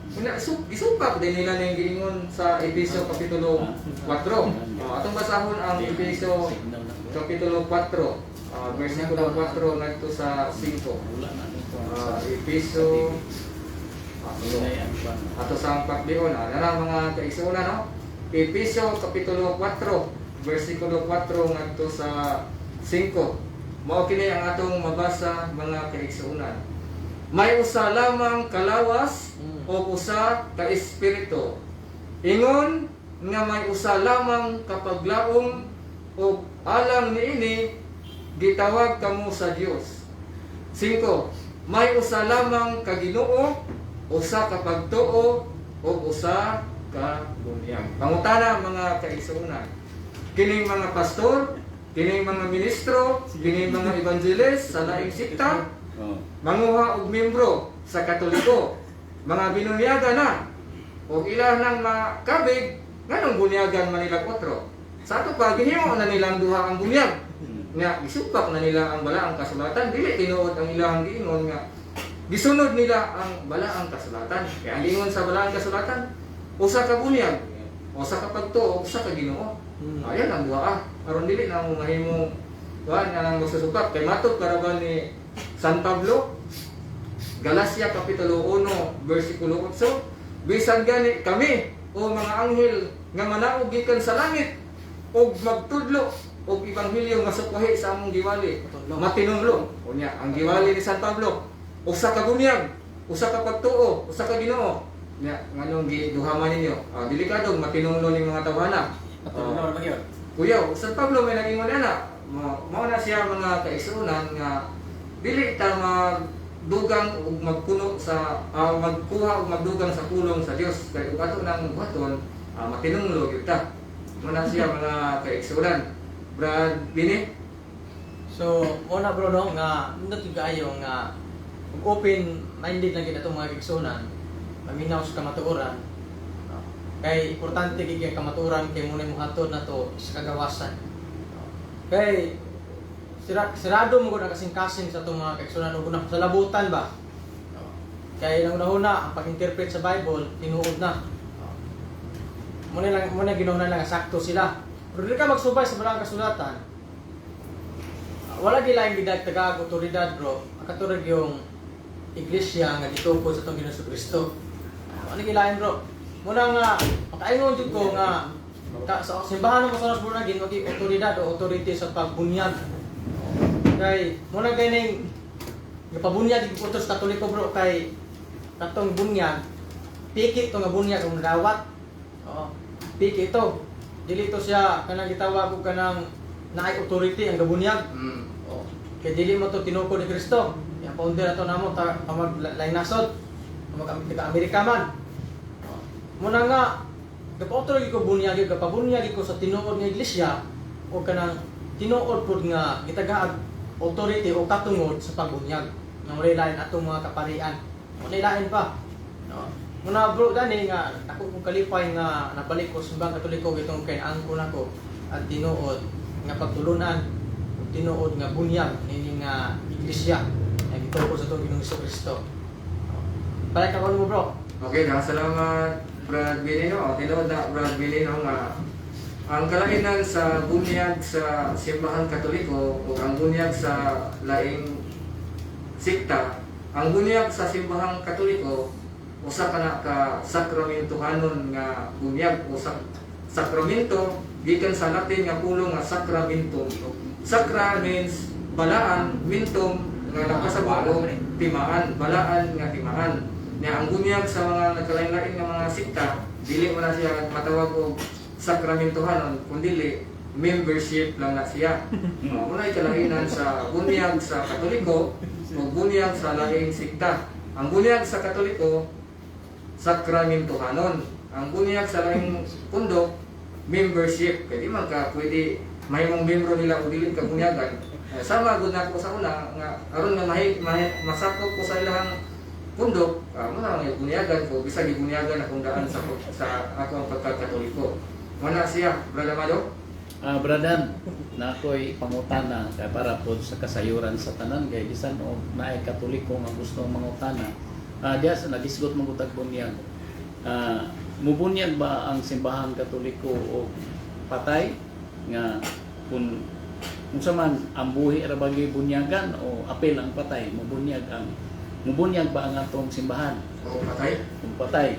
Isupak din nila na yung giingon sa Efeso Kapitulo 4. Atong basahon ang Efeso Kapitulo 4, versikulo 4 nagto sa 5. Efeso ato sa pagbion na mga kaigsuonan no. Efeso Kapitulo 4, versikulo 4 nagto sa 5. Mao kini ang atong mabasa mga kaigsuonan. May usa lamang kalawas o usa ka espiritu. Ingon nga may usa lamang kapaglaom o alang niini gitawag kamo sa Dios. 5. May usa lamang ka Ginoo, usa ka pagtuo o usa ka bunyag. Pangutana mga kaigsuonan. Kining mga pastor, kining mga ministro, kining mga evangelist sa laing sikta, manguha og membro sa Katoliko, mga binunyaga na o ilan nang makabig nganong bunyagan man nila otro. Sa ato pa ginhimo na nilang duha ang bunyag. Nga gisupak na nila ang balaang kasulatan, dili tinuod ang ilang giingon nga gisunod nila ang balaang kasulatan. Kaya ang giingon sa balaang kasulatan, usa ka bunyag, usa ka pagtuo, usa ka Ginoo. Ayan ang duha. Aron dili na mo mahimo kuan nga nang magsusubak kay matud karaban ni San Pablo Galacia kapitulo 1 bersikulo 8, bisan gani kami o mga anghel nga manaog gikan sa langit og magtudlo og ebanghelyo nga sukwahi sa among giwali matinunglo. Unya ang giwali ni San Pablo usa ka bunyag, usa ka pagtuo, usa ka Ginoo. Nya nganong giduhaman ninyo? Delikado matinunglo ning mga tawhana. Kuya, San Pablo may naging na mao na siya mga kaigsuonan nga dili ta magdugang ug magpuno sa magkuha ug magdugang sa pulong sa Dios kay ug ato nang buhaton matinunglo gyud ta. Mao na siya mga kaigsuonan. Brad Bini. So, una bro no nga nindot kayo nga open minded lang gid atong mga kaigsuonan. Maminaw sa kamatuoran. Kay importante gid ang kamatuoran kay muna mo hatod na to sa kagawasan. Kay sirado mo gud ang kasing-kasing sa itong mga kaigsuonan ug sa labutan ba. Kay nang una ang pag-interpret sa Bible tinuod na. Muna ginahuna lang sakto sila. Pero di ka magsubay sa balaang kasulatan. Wala gila yung gidagtagag otoridad bro. Ang katurag yung iglesia nga gituko sa itong Ginoong Kristo. Ano gilain bro? Muna nga, makaingon dito ko nga sa simbahan ng Masonas Bornagin, wagi otoridad o authority sa pagbunyag. Kay, muna ganing napabunyag yung utos Katoliko bro, kay katong bunyag, pikit to nga bunyag ang dawat. Pikit to. Dili to siya, kanang gitawag ko kanang naay authority ang gabunyag. Kaya dili mo to tinuko ni Kristo. Yung founder na to namo, mag-lain nasod, mag-Amerika man. Muna nga, kapag ko bunyagi, kapabunyagi ko sa tinuod nga iglesia, o kanang tinuod po nga gitagaag authority o katungod sa pagbunyag. Nga malilain atong mga kaparian. Malilain pa. No? Muna bro, gani nga, ako kong kalipay nga nabalik ko sa Simbang Katoliko itong kainaan ko na ko at tinuod nga pagtulunan o tinuod nga bunyag nini nga iglesia nga gituko sa itong Ginoong Kristo. Balik ako mo bro. Okay, salamat Brad Binino. Tinuod na Brad Binino nga ang kalainan sa bunyag sa simbahan Katoliko o ang bunyag sa laing sikta, ang bunyag sa simbahan Katoliko usa ka na ka sakramentohanon nga bunyag o sakramento gikan sa Latin nga pulong nga sakramentum. Sakra means balaan, mintum nga nakasabot timaan, balaan nga timaan. Nya ang bunyag sa mga nagkalain-lain nga mga sikta, dili mo na siya matawag og sakramentohanon, kundi membership lang na siya. Unay kalainan sa bunyag sa Katoliko o bunyag sa laing sikta. Ang bunyag sa Katoliko sakramentohanon. Ang bunyag sa laing pundok membership. Kaya di man ka pwede may mong membro nila o dili ka bunyagan. Sama gud nako sa una nga aron nga masakop ko sa ilang pundok, muna nga bunyagan ko, bisa gibunyagan akong daan sa ako ang pagkakatoliko. Mana siya, Brother Amado? Bradan, na ako'y pangutana kaya para po sa kasayuran sa tanan kay bisan o naay Katoliko nga gusto mangutana. Diya sa nagisgot mangutag bunyag. Mubunyag ba ang simbahan Katoliko o patay nga kung sa man ang buhi ra bagay bunyagan o apel ang patay, mubunyag ang mubunyag ba ang atong simbahan O patay. kung patay.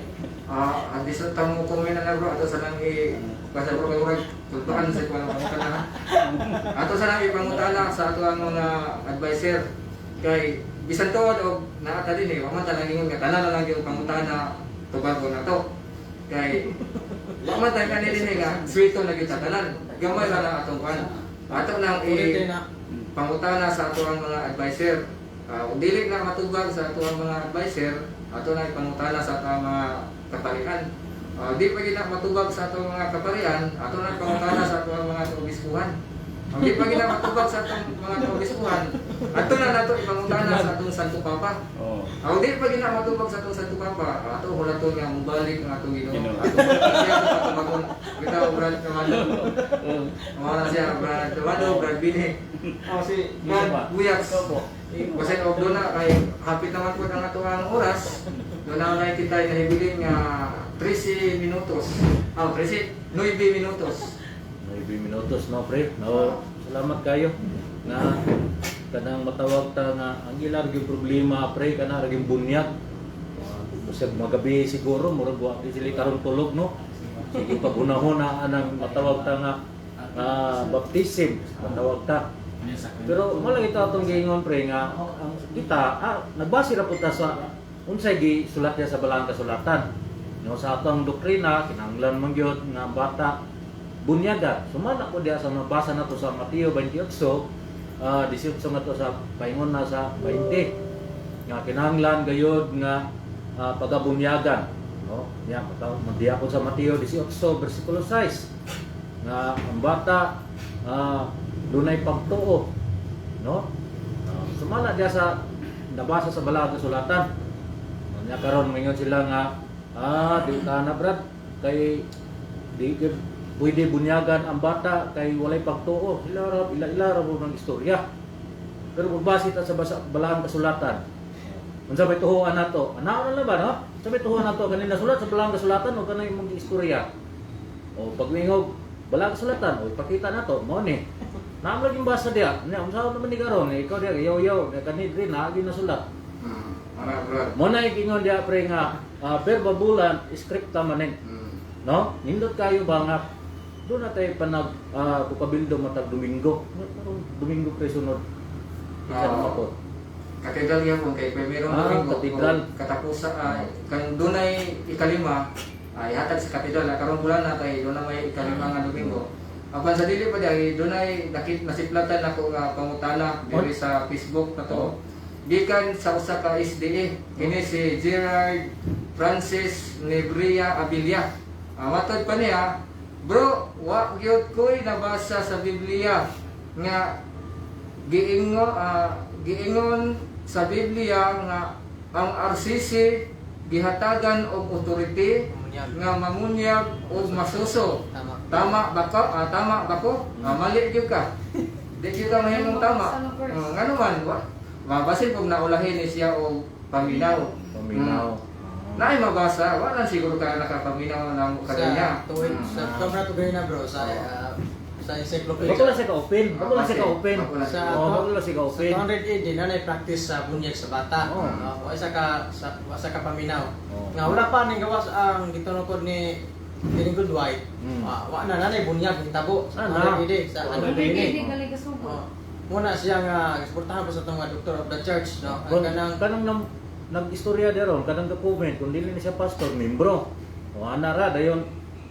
Andi sa tamo komen na bro, ato sa nang basta bro kay murag tultaan sa kuno pangutana. Ato sa nang ipangutana sa ato ang mga advisor kay bisan tuod og naata din wa man talang ingon nga tanan na lang yung pangutana tubago na to. Kay wa man tayo kanili nga swito na gyud sa tanan. Gamay ra lang atong kwan. Ato nang Ulitin na. pangutana sa ato ang mga advisor. Kung dili na matubag sa ato ang mga advisor, ato na ipangutana sa ato ang mga kaparian. Di pa gina matubag sa ato ang mga kaparian, ato na ipangutana sa ato ang mga kaobispuhan. Di pa gina matubag sa ato ang mga kaobispuhan, ato na nato ipangutana sa atong Santo Papa. Oh. Di pa gina matubag sa atong Santo Papa, ato hulaton nga mubalik ang atong Ginoo. Ginoo. Ato siya sa patumagon. Bitaw brad kamano. Mawala siya brad kamano, brad binhi. Si Brad Buyaks. Kasi og doon na kay hapit naman po ang ato ang oras. Doon na nakikita na hibiling nga 13 minutos. 9 minutos. 9 minutos no pre. No, salamat kayo na kanang matawag ta nga ang ilang gyud problema pre kana ra gyud bunyag. Usab magabi siguro murag wa sila karon tulog no. Sige pagunahon na anang matawag ta nga baptism matawag ta. Pero mo lang ito atong giingon pre nga ang kita nagbase ra pud ta sa unsay gisulat niya sa balang kasulatan. No sa atong doktrina kinahanglan man gyud nga bata bunyaga. Sumana ko diha sa nabasa nato sa Mateo 28 18 nga to sa paingon na sa 20 nga kinahanglan gayud nga pagabunyagan no ya madiya ko sa Mateo 18 bersikulo 6 nga ang bata dunay pagtuo no sumala diya sa nabasa sa balang kasulatan nya karon mingon sila nga di ka na brad kay di pwede bunyagan ang bata kay walay pagtuo ila ra ng istorya pero kung base ta sa balang kasulatan unsa may tuhuan nato ana na ba no sa may tuhuan nato kanina sulat sa balang kasulatan o kanay imong istorya o pagwingog balang kasulatan o ipakita nato mo ni naam lagi basa dia nya unsa naman ni karon ikaw dia yaw kanid rin na na sulat mo na ikingon dia pre nga per babulan scripta manen no nindot kayo ba nga doon na tayo panag pukabildo matag Domingo Domingo pre sunod isa naman po Katedral yan kung kay Primero Domingo katedral katapusa kan dunay ikalima ihatag sa katedral karon bulan na kay doon na may ikalima nga Domingo. Apan sa dili pa diay dunay nasiplatan nako nga pangutana diri sa Facebook na to. Gikan sa usa ka SDA kini si Gerard Francis Nebria Abilia. Matod pa niya, bro, wa gyud koy nabasa sa Biblia nga giingon sa Biblia nga ang RCC gihatagan og authority nga mamunyag og masuso. Tama ba ko? Tama ba ko? Mali gyud ka. Di gyud ka mahimong tama. Ngano man mabasin kung naulahin ni siya og paminaw. Naay mabasa, wala siguro ka nakapaminaw ng kanya. Sa kamera to na bro sa encyclopedia. Bago lang siya ka-open. Bago lang siya ka-open. Sa 200 AD na na-practice sa bunyag sa bata. Wasa ka paminaw. Nga wala pa ning gawas ang gitunukod ni Good White. Wa na nanay bunyag hitabo sa 200 AD sa ano Hindi gali kasubo. Muna siya nga eksportahan pa sa itong Doctor of the Church, no? Kanang nag-istorya deron, kanang ka-comment, kung dili na siya pastor, membro. O anara, dayon,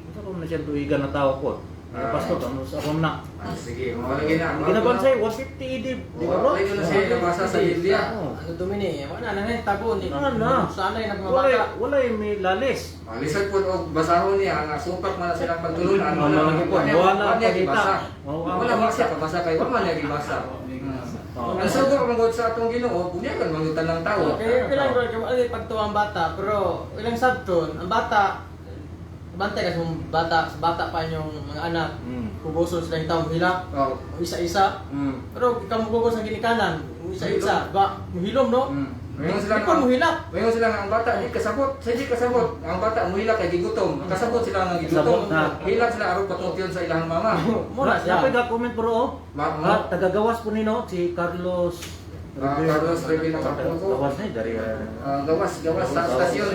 ito ko na siya tuigan na tao ko. Pastor, ano sa akong na. Sige, mawalagin na. Ginabansay, 150 edib. Di ba bro? Ito na siya nabasa sa Biblia. Ano dumini? Wala na tabo ni. Ano? Sanay na mga bata. Wala may lalis. Lisod po og basahon niya nga supak man silang pagtulunan. Wala lagi po. Wala gibasa. kita. Wala basa kabasa kay wa man niya gibasa. Ang sugo mangod sa atong Ginoo, bunyagan mangutan ng tao. Kaya kailan bro, kaya pagtuwa ang bata, pero ilang sabton, ang bata bantay kasi bata pa yung mga anak. Kubuso sila yung taong hilak. Isa-isa. Pero ikaw mugugos ang ginikanan, isa-isa. Muhilom, no? Ikaw muhilak. Ngayon sila nga ang bata, di kasabot. Sa di kasabot. Ang bata muhilak kay gigutom. Kasabot sila nga gigutom. Hilak sila aron patungkyon sa ilang mama. Muna siya. Dapat ga-comment bro. Tagagawas po nino si Carlos Carlos Revilla Caputo. Gawas na dari Gawas sa stasyon.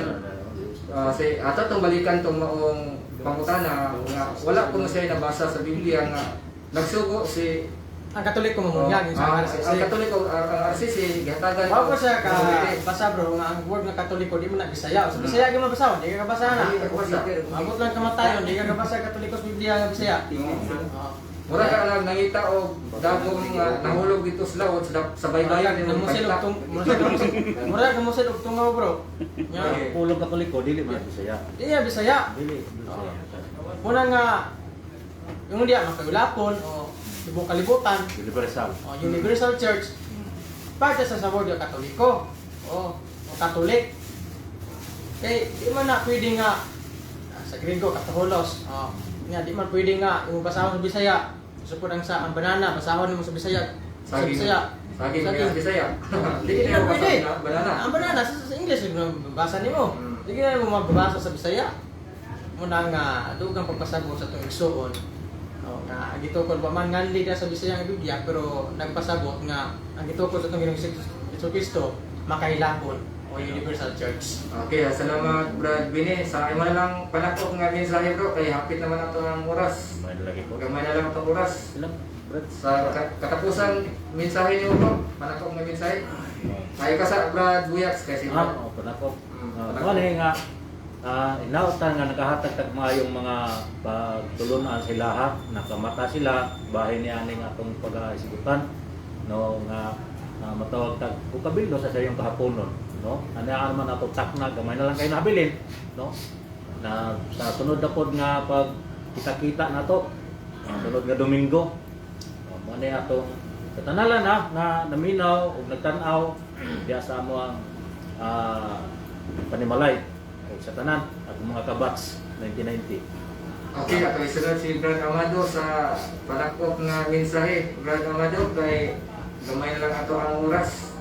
Ato itong balikan itong maong pangutana nga wala ko siya nabasa sa Biblia nga nagsugo si Ang Katoliko mo yan, yung sa RCC. ang Katoliko, ang RCC, gihatagan Bago siya ka basa bro, nga ang word ng Katoliko di mo na Bisaya. Sa Bisaya gyud mabasa, di ka kabasa na. Abot lang kamatayon, di ka kabasa Katoliko sa Biblia nga Bisaya. Mura ka lang nangita o dagong nahulog dito sa lawot sa baybayin ng Namusil og tung, mura ka musil og tungaw bro. Nya, pulong Katoliko dili man Bisaya. di ya Bisaya. Dili Bisaya. Muna nga yung diya makaulapon o ibong kalibutan, Universal. Universal Church, parte sa word ng Katoliko. O Katolik. Eh, di man na pwede nga sa Griego, Katoholos. Nga, di man pwede nga yung basahon sa Bisaya. Gusto po ang banana, basahon mo sa Bisaya. Sa Bisaya. Saging ng Bisaya. Hindi Hindi na na pwede. banana. Ang banana, sa English, mabasa nimo. Hindi na mo mababasa sa Bisaya. Muna nga, dugang pagpasabot sa itong igsuon. Nga, ang gitukod pa man nganli na sa Bisaya nga Biblia, pero nagpasabot nga, ang gitukod sa itong Ginoong Kristo, makailapon o Universal Church. Okay, salamat Brad Bini. Sa imo na lang panakop nga mensahe bro, kay hapit naman ato ang oras. May lagi ko. Gamay na lang itong oras. Sila, Brad. Sa katapusan mensahe niyo bro, panakop nga mensahe. Ayo ka sa Brad Buyaks kasi Brad. Panakop. Panakop. Ano nga, inautan nga nakahatag tag maayong mga pagtulunan sila ha, nakamata sila, bahay niya aning atong pag-aisigutan, no, nga matawag tag kukabildo sa sayong kahaponon, no, ano man ato takna, gamay na lang kayo nabilin, no, na sa sunod na pod nga pag kita-kita na to, sunod nga Domingo, ano atong katanalan ha, nga naminaw, ug nagtanaw, diya sa mo ang Panimalay sa tanan at mga kabats 1990. Okay, ato isunod si Brad Amado sa panakop nga mensahe. Brad Amado, kay gamay na lang ato ang oras.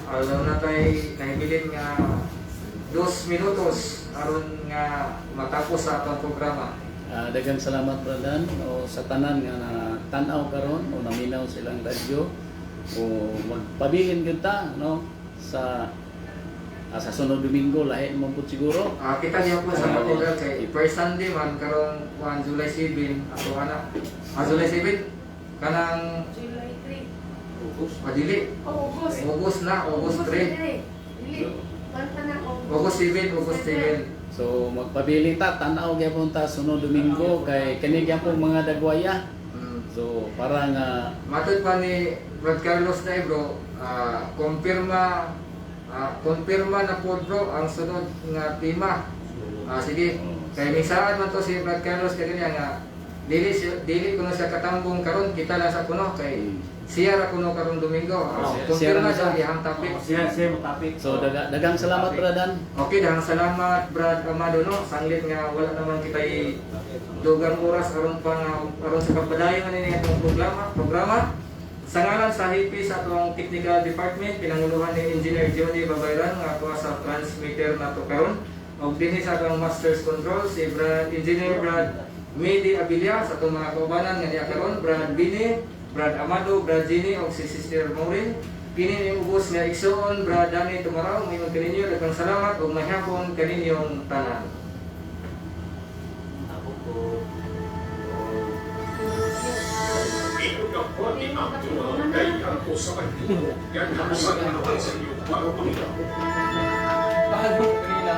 Alam na tayo nahibilin nga 2 minutos aron nga matapos sa atong programa. Daghang salamat Bradan o sa tanan nga natanaw karon o naminaw silang radyo o magpabilin gyud ta no sa sunod Domingo lahi mo pud siguro. Kita niyo po sa program kay first Sunday man karong July 7 ato ana. July 7 kanang July 3. Madili. August 3. August 7, August 7. So magpabili ta tanaw gyapon ta sunod Domingo kay kini gyapon mga dagwaya. So para nga Matod pa ni Brad Carlos na bro, kumpirma na po bro ang sunod nga tema. Sige, kay minsan man to si Brad Carlos kay niya nga dili kuno siya katambong karon kita lang sa kuno kay siya ra kuno karon Domingo. Kumpirma siya ihang topic. Siya mo topic. so daghang salamat Bradan. Okay, daghang salamat Brad Amado no. Sanglit nga wala naman kitay dugang oras aron sa pagpadayon ni itong programa. Sa ngalan sa HIPI sa atong Technical Department, pinanguluhan ni Engineer Johnny Babayran nga ato sa transmitter na to karon. Og dinhi sa atong Master's Control si Engineer Brad Medi Abilia sa atong mga kaubanan nga niya karon, Brad Bini, Brad Amado, Brad Gini og si Sister Maureen. Kini ning ubos nga igsoon Brad Danny Tumaraw, moingon kaninyo daghang salamat ug mahapon kaninyong tanan. Ikaw ka po ni Abdul kay ako sa kanila. Yan ang sa kanila sa iyo para panginoon. Bago kanina,